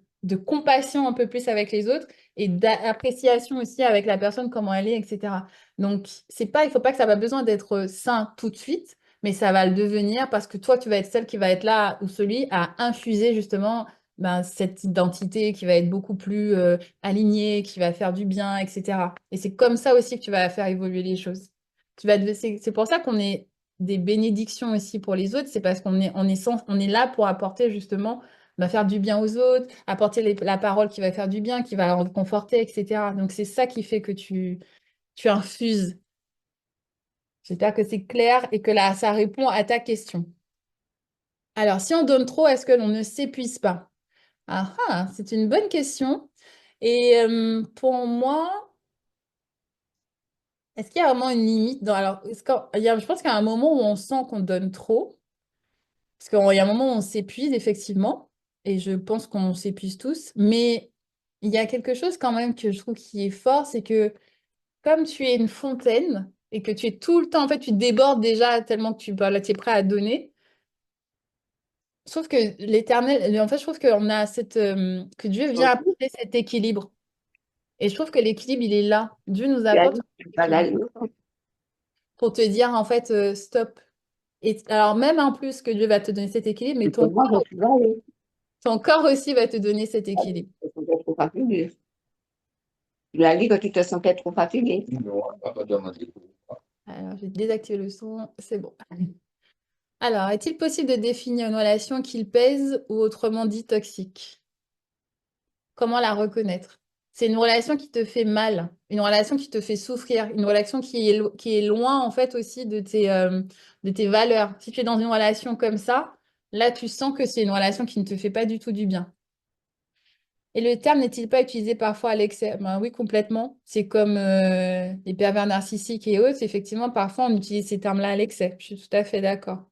[SPEAKER 1] compassion un peu plus avec les autres et d'appréciation aussi avec la personne, comment elle est, etc. Donc, c'est pas, il faut pas que ça va besoin d'être sain tout de suite, mais ça va le devenir parce que toi, tu vas être celle qui va être là ou celui à infuser justement ben, cette identité qui va être beaucoup plus alignée, qui va faire du bien, etc. Et c'est comme ça aussi que tu vas faire évoluer les choses. C'est pour ça qu'on est des bénédictions aussi pour les autres, c'est parce on est là pour apporter justement faire du bien aux autres, apporter la parole qui va faire du bien, qui va conforter, etc. Donc c'est ça qui fait que tu infuses. J'espère que c'est clair et que là, ça répond à ta question. Alors, si on donne trop, est-ce que l'on ne s'épuise pas? Ah, ah, c'est une bonne question. Et pour moi, est-ce qu'il y a vraiment une limite dans... Alors, je pense qu'il y a un moment où on sent qu'on donne trop. Parce qu'il y a un moment où on s'épuise, effectivement. Et je pense qu'on s'épuise tous. Mais il y a quelque chose quand même que je trouve qui est fort, c'est que comme tu es une fontaine et que tu es tout le temps, en fait, tu débordes déjà tellement que tu es prêt à donner. Je trouve que l'éternel, en fait, je trouve qu'on a que Dieu vient
[SPEAKER 5] Donc,
[SPEAKER 1] apporter cet équilibre. Et je trouve que l'équilibre, il est là. Dieu nous
[SPEAKER 5] la
[SPEAKER 1] apporte
[SPEAKER 5] lune,
[SPEAKER 1] cet
[SPEAKER 5] pas la
[SPEAKER 1] équilibre
[SPEAKER 5] lune.
[SPEAKER 1] pour te dire, en fait, stop. Et alors, même en plus que Dieu va te donner cet équilibre, mais
[SPEAKER 5] Et pour moi, je suis allée.
[SPEAKER 1] ton corps aussi va te donner cet équilibre.
[SPEAKER 5] Je me sentais trop fatiguée. La lit quand tu te sentais trop fatiguée. Non, elle m'a pas demandé.
[SPEAKER 1] Alors, je vais désactiver le son. C'est bon. Alors, est-il possible de définir une relation qu'il pèse ou autrement dit toxique? Comment la reconnaître? C'est une relation qui te fait mal, une relation qui te fait souffrir, une relation qui est loin en fait aussi de tes valeurs. Si tu es dans une relation comme ça, là tu sens que c'est une relation qui ne te fait pas du tout du bien. Et le terme n'est-il pas utilisé parfois à l'excès? Ben oui, complètement. C'est comme les pervers narcissiques et autres. Effectivement, parfois on utilise ces termes-là à l'excès. Je suis tout à fait d'accord.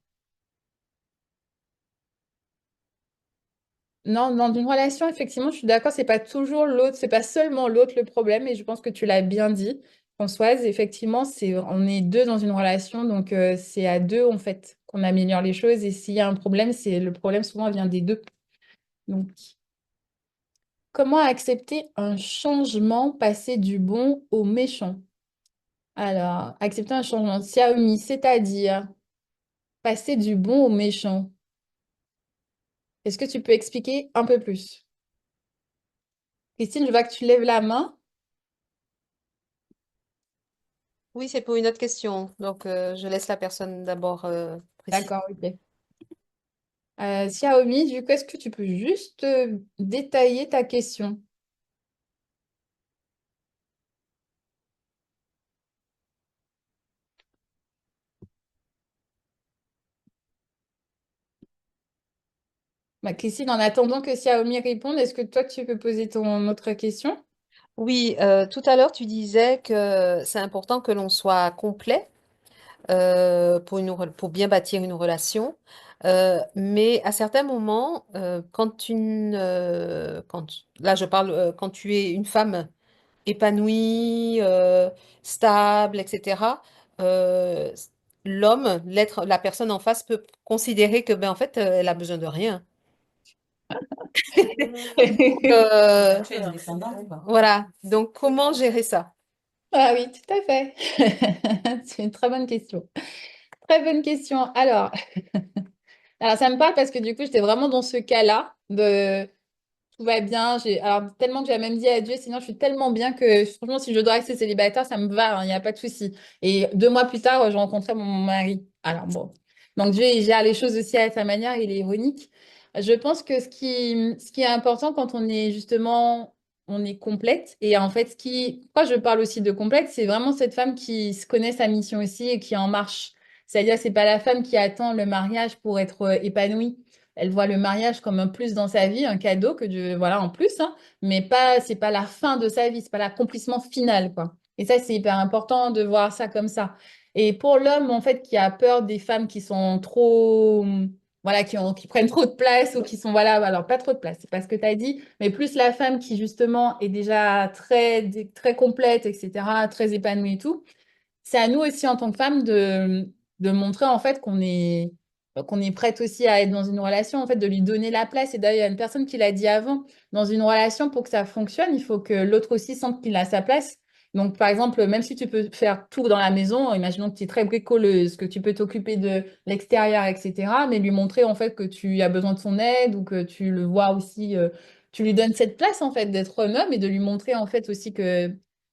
[SPEAKER 1] Non, dans une relation, effectivement, je suis d'accord, c'est pas toujours l'autre, c'est pas seulement l'autre le problème, et je pense que tu l'as bien dit, Françoise. Effectivement, on est deux dans une relation, donc c'est à deux en fait qu'on améliore les choses. Et s'il y a un problème, c'est le problème souvent vient des deux. Donc, comment accepter un changement, passer du bon au méchant? Alors, accepter un changement, Xiaomi, c'est-à-dire passer du bon au méchant. Est-ce que tu peux expliquer un peu plus? Christine, je vois que tu lèves la main.
[SPEAKER 2] Oui, c'est pour une autre question. Donc, je laisse la personne d'abord préciser.
[SPEAKER 1] D'accord, ok. Xiaomi, du coup, est-ce que tu peux juste détailler ta question? Bah, Christine, en attendant que Xiaomi réponde, est-ce que toi, tu peux poser ton autre question?
[SPEAKER 2] Oui, tout à l'heure, tu disais que c'est important que l'on soit complet pour bien bâtir une relation. Mais à certains moments, là je parle quand tu es une femme épanouie, stable, etc., euh, la personne en face peut considérer que ben, en fait, elle a besoin de rien. Euh, voilà. Donc, comment gérer ça?
[SPEAKER 1] Ah oui, tout à fait. C'est une très bonne question. Très bonne question. Alors ça me parle parce que du coup, j'étais vraiment dans ce cas-là de tout va bien. Alors, tellement que j'ai même dit à Dieu, sinon je suis tellement bien que franchement, si je dois rester célibataire, ça me va, hein, il n'y a pas de souci. Et 2 mois plus tard, je rencontrais mon mari. Alors bon. Donc Dieu, il gère les choses aussi à sa manière, il est ironique. Je pense que ce qui est important quand on est justement, on est complète. Et en fait, pourquoi je parle aussi de complète, c'est vraiment cette femme qui se connaît sa mission aussi et qui est en marche. C'est-à-dire, c'est pas la femme qui attend le mariage pour être épanouie. Elle voit le mariage comme un plus dans sa vie, un cadeau que Dieu, voilà, en plus, hein, mais c'est pas la fin de sa vie, c'est pas l'accomplissement final, quoi. Et ça, c'est hyper important de voir ça comme ça. Et pour l'homme, en fait, qui a peur des femmes qui sont trop, voilà, qui prennent trop de place ou qui sont, voilà, alors pas trop de place, c'est pas ce que tu as dit, mais plus la femme qui, justement, est déjà très complète, etc., très épanouie et tout. C'est à nous aussi, en tant que femme, de montrer, en fait, qu'on est prête aussi à être dans une relation, en fait, de lui donner la place. Et d'ailleurs, il y a une personne qui l'a dit avant, dans une relation, pour que ça fonctionne, il faut que l'autre aussi sente qu'il a sa place. Donc, par exemple, même si tu peux faire tout dans la maison, imaginons que tu es très bricoleuse, que tu peux t'occuper de l'extérieur, etc., mais lui montrer, en fait, que tu as besoin de son aide ou que tu le vois aussi, tu lui donnes cette place, en fait, d'être un homme et de lui montrer, en fait, aussi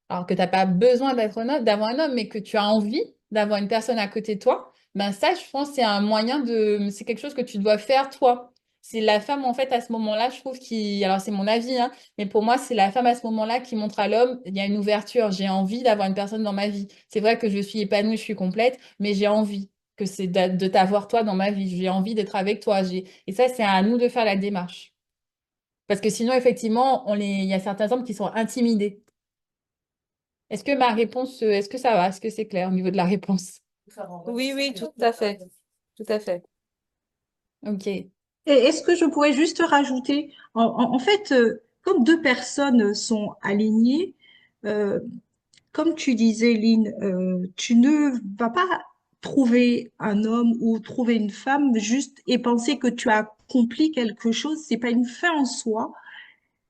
[SPEAKER 1] alors que tu n'as pas besoin d'avoir un homme, mais que tu as envie d'avoir une personne à côté de toi, ben ça, je pense, c'est quelque chose que tu dois faire toi. C'est la femme, en fait, à ce moment-là, je trouve alors c'est mon avis, hein, mais pour moi, c'est la femme à ce moment-là qui montre à l'homme, il y a une ouverture, j'ai envie d'avoir une personne dans ma vie. C'est vrai que je suis épanouie, je suis complète, mais j'ai envie que c'est de t'avoir toi dans ma vie. J'ai envie d'être avec toi. Et ça, c'est à nous de faire la démarche. Parce que sinon, effectivement, il y a certains hommes qui sont intimidés. Est-ce que ça va? Est-ce que c'est clair au niveau de la réponse?
[SPEAKER 2] Oui, oui, tout à fait. Tout à fait.
[SPEAKER 1] Ok.
[SPEAKER 4] Et est-ce que je pourrais juste rajouter, en fait, comme deux personnes sont alignées, euh, comme tu disais, Lynn, tu ne vas pas trouver un homme ou trouver une femme juste et penser que tu as accompli quelque chose. C'est pas une fin en soi,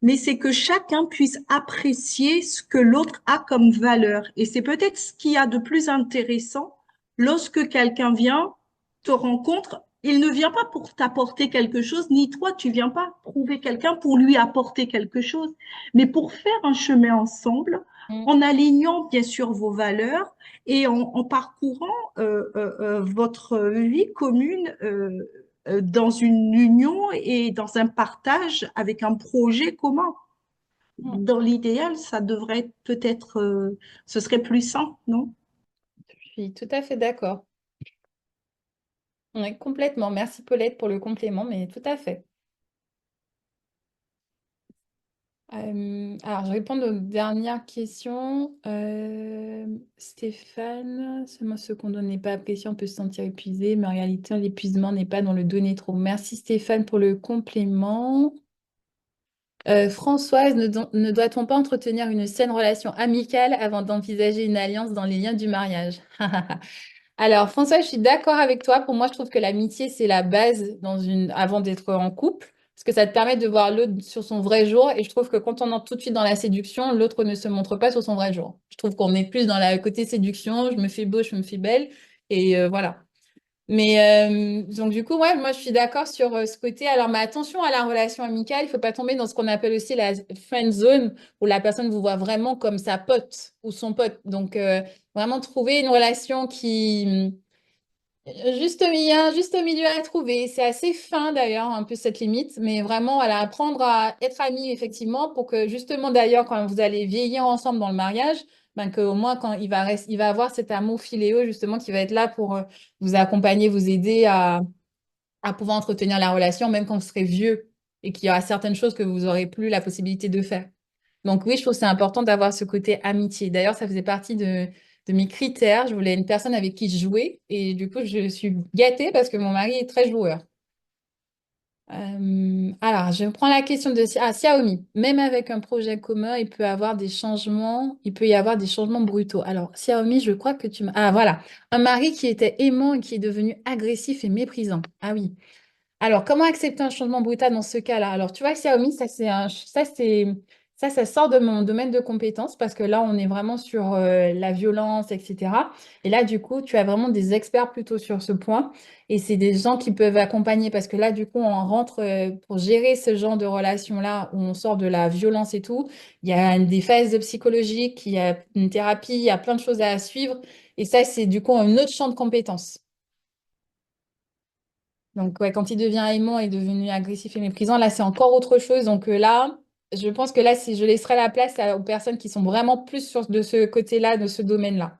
[SPEAKER 4] mais c'est que chacun puisse apprécier ce que l'autre a comme valeur. Et c'est peut-être ce qu'il y a de plus intéressant lorsque quelqu'un vient, te rencontre. Il ne vient pas pour t'apporter quelque chose, ni toi, tu viens pas trouver quelqu'un pour lui apporter quelque chose, mais pour faire un chemin ensemble,
[SPEAKER 1] Mm.
[SPEAKER 4] en alignant bien sûr vos valeurs et en parcourant votre vie commune dans une union et dans un partage avec un projet commun.
[SPEAKER 1] Mm.
[SPEAKER 4] Dans l'idéal, ça devrait être peut-être, ce serait plus sain, non?
[SPEAKER 1] Je suis tout à fait d'accord. Oui, complètement. Merci Paulette pour le complément, mais tout à fait. Alors, je réponds aux dernières questions. Stéphane, seulement ce qu'on donne n'est pas apprécié, on peut se sentir épuisé, mais en réalité, l'épuisement n'est pas dans le donner trop. Merci Stéphane pour le complément. Françoise, ne doit-on pas entretenir une saine relation amicale avant d'envisager une alliance dans les liens du mariage? Alors, François, je suis d'accord avec toi. Pour moi, je trouve que l'amitié, c'est la base avant d'être en couple, parce que ça te permet de voir l'autre sur son vrai jour. Et je trouve que quand on entre tout de suite dans la séduction, l'autre ne se montre pas sur son vrai jour. Je trouve qu'on est plus dans la côté séduction, je me fais beau, je me fais belle. Et voilà. Mais donc du coup, ouais, moi je suis d'accord sur ce côté. Alors, mais attention à la relation amicale, il faut pas tomber dans ce qu'on appelle aussi la friend zone, où la personne vous voit vraiment comme sa pote ou son pote. Donc vraiment trouver une relation qui il y a un juste milieu à trouver. C'est assez fin d'ailleurs, un peu cette limite, mais vraiment voilà, apprendre à être amis effectivement pour que justement d'ailleurs quand vous allez vieillir ensemble dans le mariage, ben, qu'au moins quand il va avoir cet amour filéo justement qui va être là pour vous accompagner, vous aider à pouvoir entretenir la relation même quand vous serez vieux et qu'il y aura certaines choses que vous n'aurez plus la possibilité de faire. Donc oui, je trouve que c'est important d'avoir ce côté amitié. D'ailleurs, ça faisait partie de mes critères. Je voulais une personne avec qui jouer et du coup, je suis gâtée parce que mon mari est très joueur. Alors, je prends la question de Xiaomi. Même avec un projet commun, il peut y avoir des changements brutaux. Alors, Xiaomi, je crois que tu m'as... Ah, voilà. Un mari qui était aimant et qui est devenu agressif et méprisant. Ah oui. Alors, comment accepter un changement brutal dans ce cas-là? Alors, tu vois, Xiaomi, Ça sort de mon domaine de compétences parce que là, on est vraiment sur la violence, etc. Et là, du coup, tu as vraiment des experts plutôt sur ce point. Et c'est des gens qui peuvent accompagner parce que là, du coup, on rentre pour gérer ce genre de relation-là où on sort de la violence et tout. Il y a des phases psychologiques, il y a une thérapie, il y a plein de choses à suivre. Et ça, c'est du coup un autre champ de compétences. Donc, ouais, quand il devient aimant et devenu agressif et méprisant, là, c'est encore autre chose. Donc, là, je pense que là, si je laisserai la place aux personnes qui sont vraiment plus sur de ce côté-là, de ce domaine-là.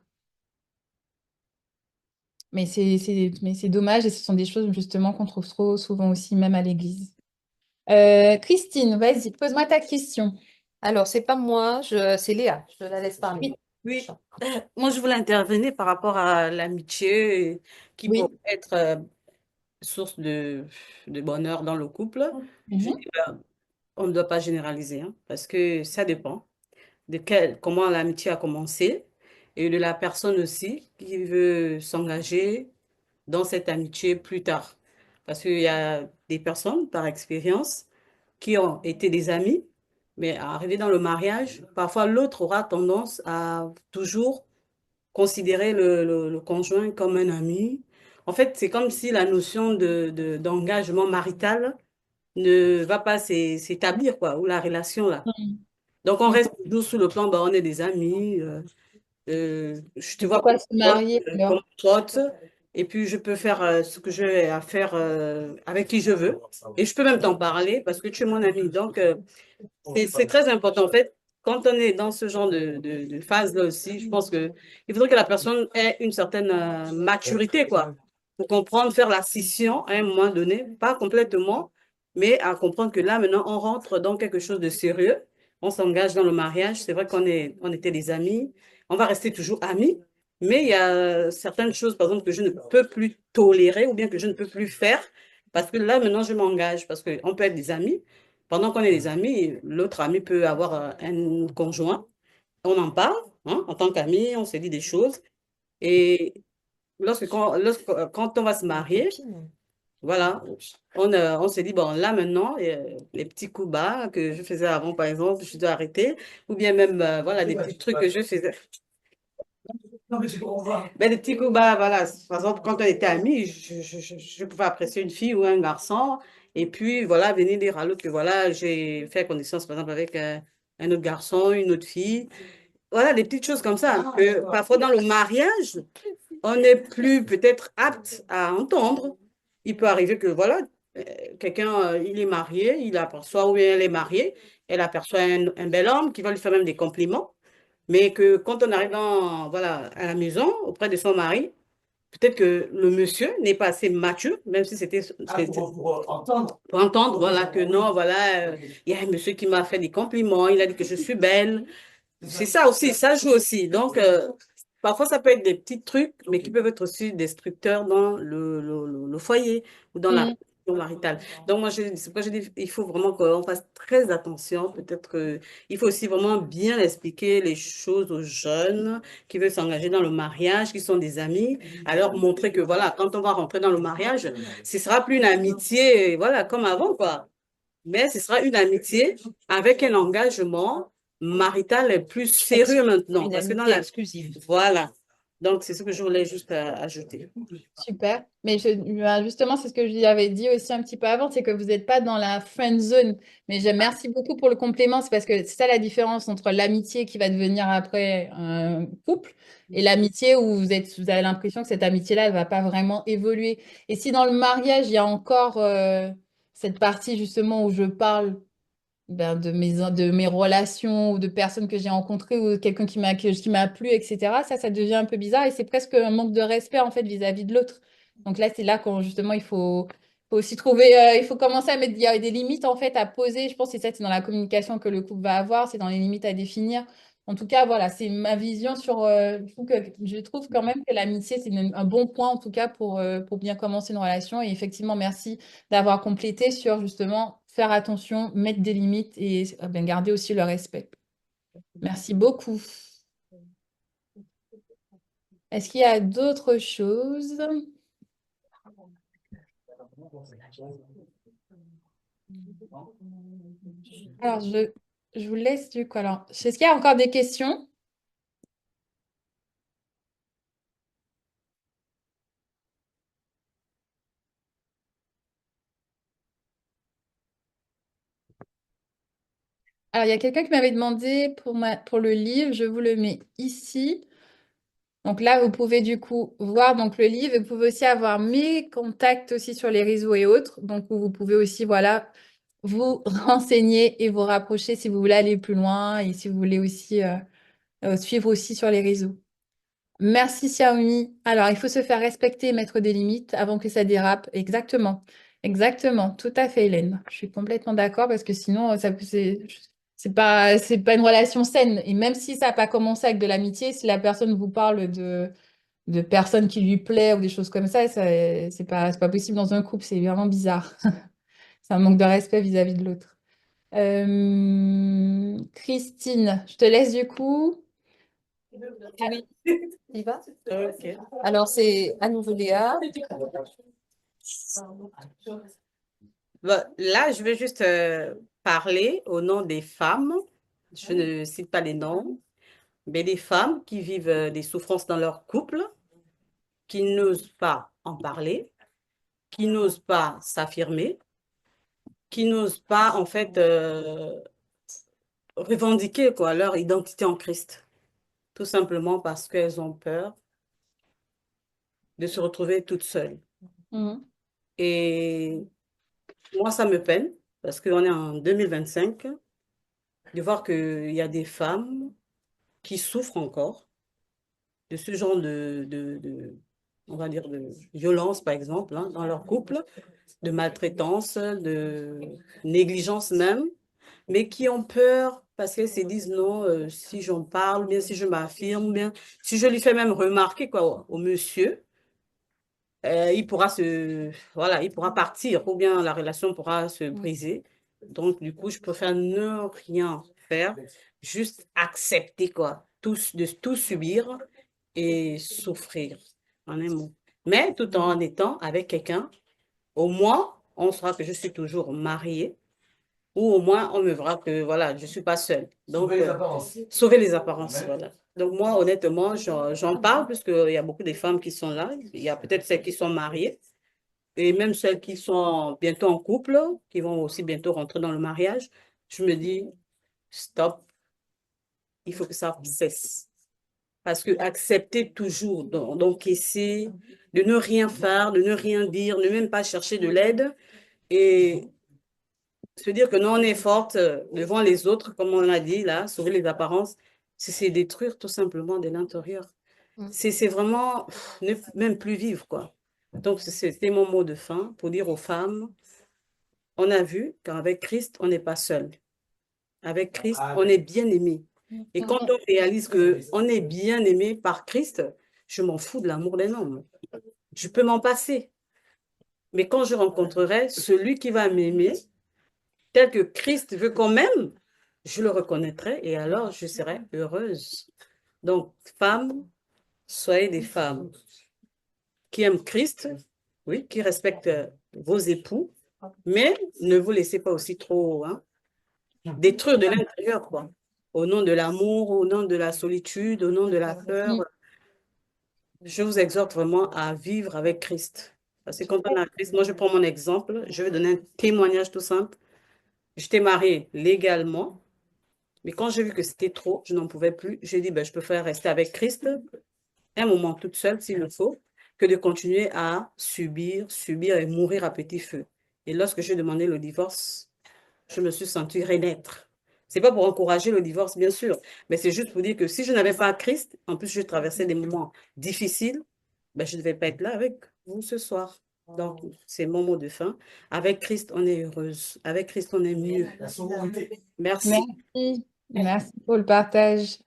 [SPEAKER 1] Mais c'est dommage et ce sont des choses, justement, qu'on trouve trop souvent aussi, même à l'église. Christine, vas-y, pose-moi ta question.
[SPEAKER 2] Alors, c'est pas moi, c'est Léa. Je la laisse parler.
[SPEAKER 1] Oui,
[SPEAKER 6] Oui, moi je voulais intervenir par rapport à l'amitié qui pourrait
[SPEAKER 1] oui.
[SPEAKER 6] être source de bonheur dans le couple. Je
[SPEAKER 1] Mhm.
[SPEAKER 6] dis, ben, on ne doit pas généraliser, hein, parce que ça dépend comment l'amitié a commencé et de la personne aussi qui veut s'engager dans cette amitié plus tard. Parce qu'il y a des personnes, par expérience, qui ont été des amis, mais arrivé dans le mariage, parfois l'autre aura tendance à toujours considérer le conjoint comme un ami. En fait, c'est comme si la notion d'engagement marital ne va pas s'établir, quoi, ou la relation, là.
[SPEAKER 1] Mhm.
[SPEAKER 6] Donc, on
[SPEAKER 1] Mhm.
[SPEAKER 6] reste toujours sous le plan, bah, on est des amis, je te vois
[SPEAKER 1] Pourquoi se marier
[SPEAKER 6] comme
[SPEAKER 1] alors?
[SPEAKER 6] pote, et puis je peux faire ce que j'ai à faire avec qui je veux, et je peux même t'en parler parce que tu es mon ami. Donc, c'est très important. En fait, quand on est dans ce genre de phase-là aussi, je pense que il faudrait que la personne ait une certaine maturité, quoi, pour comprendre, faire la scission à un moment donné, pas complètement, mais à comprendre que là, maintenant, on rentre dans quelque chose de sérieux. On s'engage dans le mariage. C'est vrai on était des amis. On va rester toujours amis. Mais il y a certaines choses, par exemple, que je ne peux plus tolérer ou bien que je ne peux plus faire parce que là, maintenant, je m'engage. Parce qu'on peut être des amis, pendant qu'on est des amis, l'autre ami peut avoir un conjoint. On en parle, hein, en tant qu'amis, on se dit des choses. Et quand on va se marier, voilà, on se dit, bon, là maintenant, les petits coups bas que je faisais avant, par exemple, je dois arrêter. Ou bien même, voilà, des petits trucs que je faisais. Ben, des petits coups bas, voilà. Par exemple, quand on était amis, je pouvais apprécier une fille ou un garçon. Et puis, voilà, venir dire à l'autre que voilà, j'ai fait connaissance, par exemple, avec un autre garçon, une autre fille. Voilà, des petites choses comme ça. Que parfois, dans le mariage, on n'est plus peut-être apte à entendre. Il peut arriver que, voilà, quelqu'un, il est marié, il aperçoit, ou bien elle est mariée, elle aperçoit un bel homme qui va lui faire même des compliments. Mais que quand on arrive voilà, à la maison, auprès de son mari, peut-être que le monsieur n'est pas assez mature, même si pour entendre, voilà, que non, voilà, il y a un monsieur qui m'a fait des compliments, il a dit que je suis belle. C'est ça aussi, ça joue aussi. Donc, parfois, ça peut être des petits trucs, mais qui peuvent être aussi destructeurs dans le foyer ou dans la
[SPEAKER 1] Mhm.
[SPEAKER 6] relation maritale. Donc, moi, c'est pourquoi je dis il faut vraiment qu'on fasse très attention. Peut-être il faut aussi vraiment bien expliquer les choses aux jeunes qui veulent s'engager dans le mariage, qui sont des amis, à leur montrer que, voilà, quand on va rentrer dans le mariage, ce sera plus une amitié, voilà, comme avant, quoi. Mais ce sera une amitié avec un engagement marital plus sérieux maintenant.
[SPEAKER 2] Une
[SPEAKER 6] Parce que
[SPEAKER 2] amitié exclusive.
[SPEAKER 6] Voilà. Donc, c'est ce que je voulais juste ajouter.
[SPEAKER 1] Super. Mais justement, c'est ce que je lui avais dit aussi un petit peu avant, c'est que vous n'êtes pas dans la friend zone. Mais merci beaucoup pour le complément. C'est parce que c'est ça la différence entre l'amitié qui va devenir après un couple et l'amitié où vous avez l'impression que cette amitié-là, elle va pas vraiment évoluer. Et si dans le mariage, il y a encore cette partie justement où je parle de mes relations ou de personnes que j'ai rencontrées ou quelqu'un qui m'a plu, etc. Ça devient un peu bizarre et c'est presque un manque de respect en fait vis-à-vis de l'autre. Donc là, c'est là quand justement faut aussi trouver, il faut commencer à mettre il y a des limites en fait à poser. Je pense que c'est dans la communication que le couple va avoir, c'est dans les limites à définir. En tout cas, voilà, c'est ma vision sur. Je trouve quand même que l'amitié, c'est un bon point en tout cas pour bien commencer une relation. Et effectivement, merci d'avoir complété sur justement faire attention, mettre des limites et ben, garder aussi le respect. Merci beaucoup. Est-ce qu'il y a d'autres choses? Alors, je vous laisse du coup. Alors, est-ce qu'il y a encore des questions? Alors, il y a quelqu'un qui m'avait demandé pour le livre, je vous le mets ici. Donc là, vous pouvez du coup voir donc, le livre et vous pouvez aussi avoir mes contacts aussi sur les réseaux et autres. Donc, où vous pouvez aussi, voilà, vous renseigner et vous rapprocher si vous voulez aller plus loin et si vous voulez aussi suivre aussi sur les réseaux. Merci Xiaomi. Alors, il faut se faire respecter et mettre des limites avant que ça dérape. Exactement. Exactement. Tout à fait, Hélène. Je suis complètement d'accord parce que sinon, c'est pas une relation saine. Et même si ça n'a pas commencé avec de l'amitié, si la personne vous parle de personnes qui lui plaît ou des choses comme ça, c'est pas possible dans un couple. C'est vraiment bizarre. C'est un manque de respect vis-à-vis de l'autre. Christine, je te laisse du coup.
[SPEAKER 2] Oui, il va.
[SPEAKER 6] Ok.
[SPEAKER 2] Alors, c'est à nouveau Léa.
[SPEAKER 6] Là, je vais juste parler au nom des femmes. Je ne cite pas les noms, mais des femmes qui vivent des souffrances dans leur couple, qui n'osent pas en parler, qui n'osent pas s'affirmer, qui n'osent pas, en fait, revendiquer quoi, leur identité en Christ. Tout simplement parce qu'elles ont peur de se retrouver toutes seules.
[SPEAKER 1] Mhm.
[SPEAKER 6] Et moi, ça me peine, parce qu'on est en 2025, de voir qu'il y a des femmes qui souffrent encore de ce genre on va dire, de violence, par exemple, hein, dans leur couple, de maltraitance, de négligence même, mais qui ont peur parce qu'elles se disent non, si j'en parle, bien si je m'affirme, bien si je lui fais même remarquer quoi, au monsieur, voilà, il pourra partir ou bien la relation pourra se briser. Donc, du coup, je préfère ne rien faire, juste accepter quoi, de tout subir et souffrir, en un mot. Mais tout en étant avec quelqu'un, au moins, on saura que je suis toujours mariée ou au moins on me verra que voilà, je suis pas seule. Donc, sauver les apparences, voilà. Donc moi, honnêtement, j'en parle parce qu'il y a beaucoup de femmes qui sont là. Il y a peut-être celles qui sont mariées et même celles qui sont bientôt en couple, qui vont aussi bientôt rentrer dans le mariage. Je me dis, stop, il faut que ça cesse. Parce que accepter toujours, d'encaisser, de ne rien faire, de ne rien dire, ne même pas chercher de l'aide et se dire que non, on est forte devant les autres, comme on l'a dit là, sauver les apparences, c'est détruire tout simplement de l'intérieur.
[SPEAKER 2] Mm.
[SPEAKER 6] C'est vraiment ne même plus vivre, quoi. Donc, c'était mon mot de fin pour dire aux femmes, on a vu qu'avec Christ, on n'est pas seul. Avec Christ, on est bien aimé. Et quand on réalise que on est bien aimé par Christ, je m'en fous de l'amour d'un homme. Je peux m'en passer. Mais quand je rencontrerai celui qui va m'aimer, tel que Christ veut quand même, je le reconnaîtrai et alors je serai heureuse. Donc, femmes, soyez des femmes qui aiment Christ, oui, qui respectent vos époux, mais ne vous laissez pas aussi trop hein, détruire de l'intérieur, quoi. Au nom de l'amour, au nom de la solitude, au nom de la peur, je vous exhorte vraiment à vivre avec Christ. Parce que quand on a Christ, moi je prends mon exemple, je vais donner un témoignage tout simple. J'étais mariée légalement, mais quand j'ai vu que c'était trop, je n'en pouvais plus, j'ai dit, ben, je préfère rester avec Christ un moment toute seule s'il le faut, que de continuer à subir et mourir à petit feu. Et lorsque j'ai demandé le divorce, je me suis sentie renaître. C'est pas pour encourager le divorce, bien sûr, mais c'est juste pour dire que si je n'avais pas Christ, en plus je traversais des moments difficiles, ben, je ne devais pas être là avec vous ce soir. Donc, c'est mon mot de fin. Avec Christ, on est heureuse. Avec Christ, on est mieux. Merci.
[SPEAKER 1] Merci. Merci pour le partage.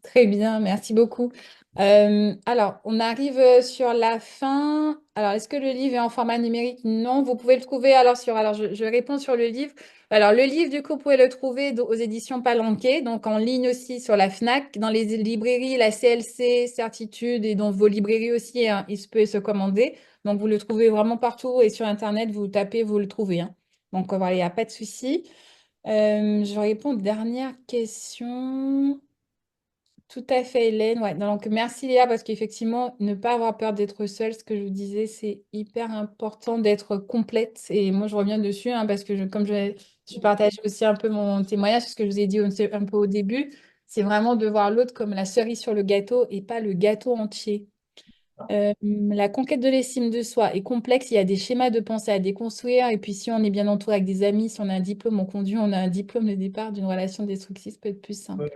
[SPEAKER 1] Très bien, merci beaucoup. Alors, on arrive sur la fin. Alors, est-ce que le livre est en format numérique? Non, vous pouvez le trouver alors je réponds sur le livre. Alors, le livre, du coup, vous pouvez le trouver aux éditions Palanquet, donc en ligne aussi sur la Fnac, dans les librairies, la CLC, Certitude et dans vos librairies aussi, hein, il se peut se commander. Donc, vous le trouvez vraiment partout et sur Internet, vous tapez, vous le trouvez, hein. Donc, voilà, il n'y a pas de souci. Je réponds aux dernières questions. Tout à fait, Hélène. Ouais. Donc, merci Léa, parce qu'effectivement, ne pas avoir peur d'être seule, ce que je vous disais, c'est hyper important d'être complète. Et moi, je reviens dessus, hein, parce que comme je partage aussi un peu mon témoignage, ce que je vous ai dit un peu au début, c'est vraiment de voir l'autre comme la cerise sur le gâteau et pas le gâteau entier. La conquête de l'estime de soi est complexe, il y a des schémas de pensée à déconstruire, et puis si on est bien entouré avec des amis, si on a un diplôme, on a un diplôme, le départ d'une relation destructrice peut être plus simple.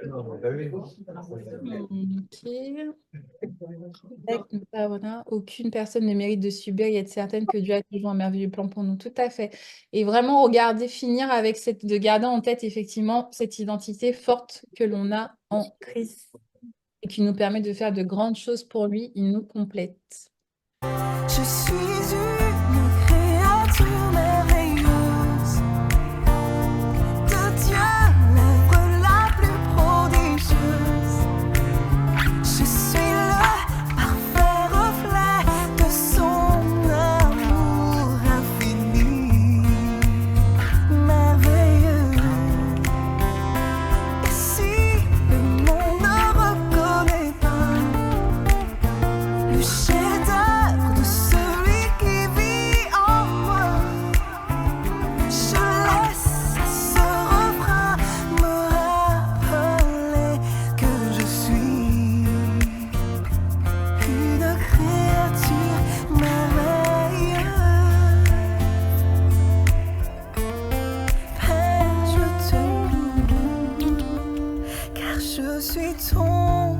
[SPEAKER 1] Ok. Voilà. Aucune personne ne mérite de subir et être certaine que Dieu a toujours un merveilleux plan pour nous. Tout à fait. Et vraiment regarder, finir avec de garder en tête effectivement cette identité forte que l'on a en Christ et qui nous permet de faire de grandes choses pour lui. Il nous complète.
[SPEAKER 7] Je suis une créature merveilleuse de Dieu, l'œuvre la plus prodigieuse. Je suis le parfait reflet de son amour infini, merveilleux. Et si le monde ne reconnaît pas le chef-d'œuvre de celui qui vit en moi, je laisse ce refrain me rappeler que je suis une créature merveilleuse. Père, je te loue, car je suis ton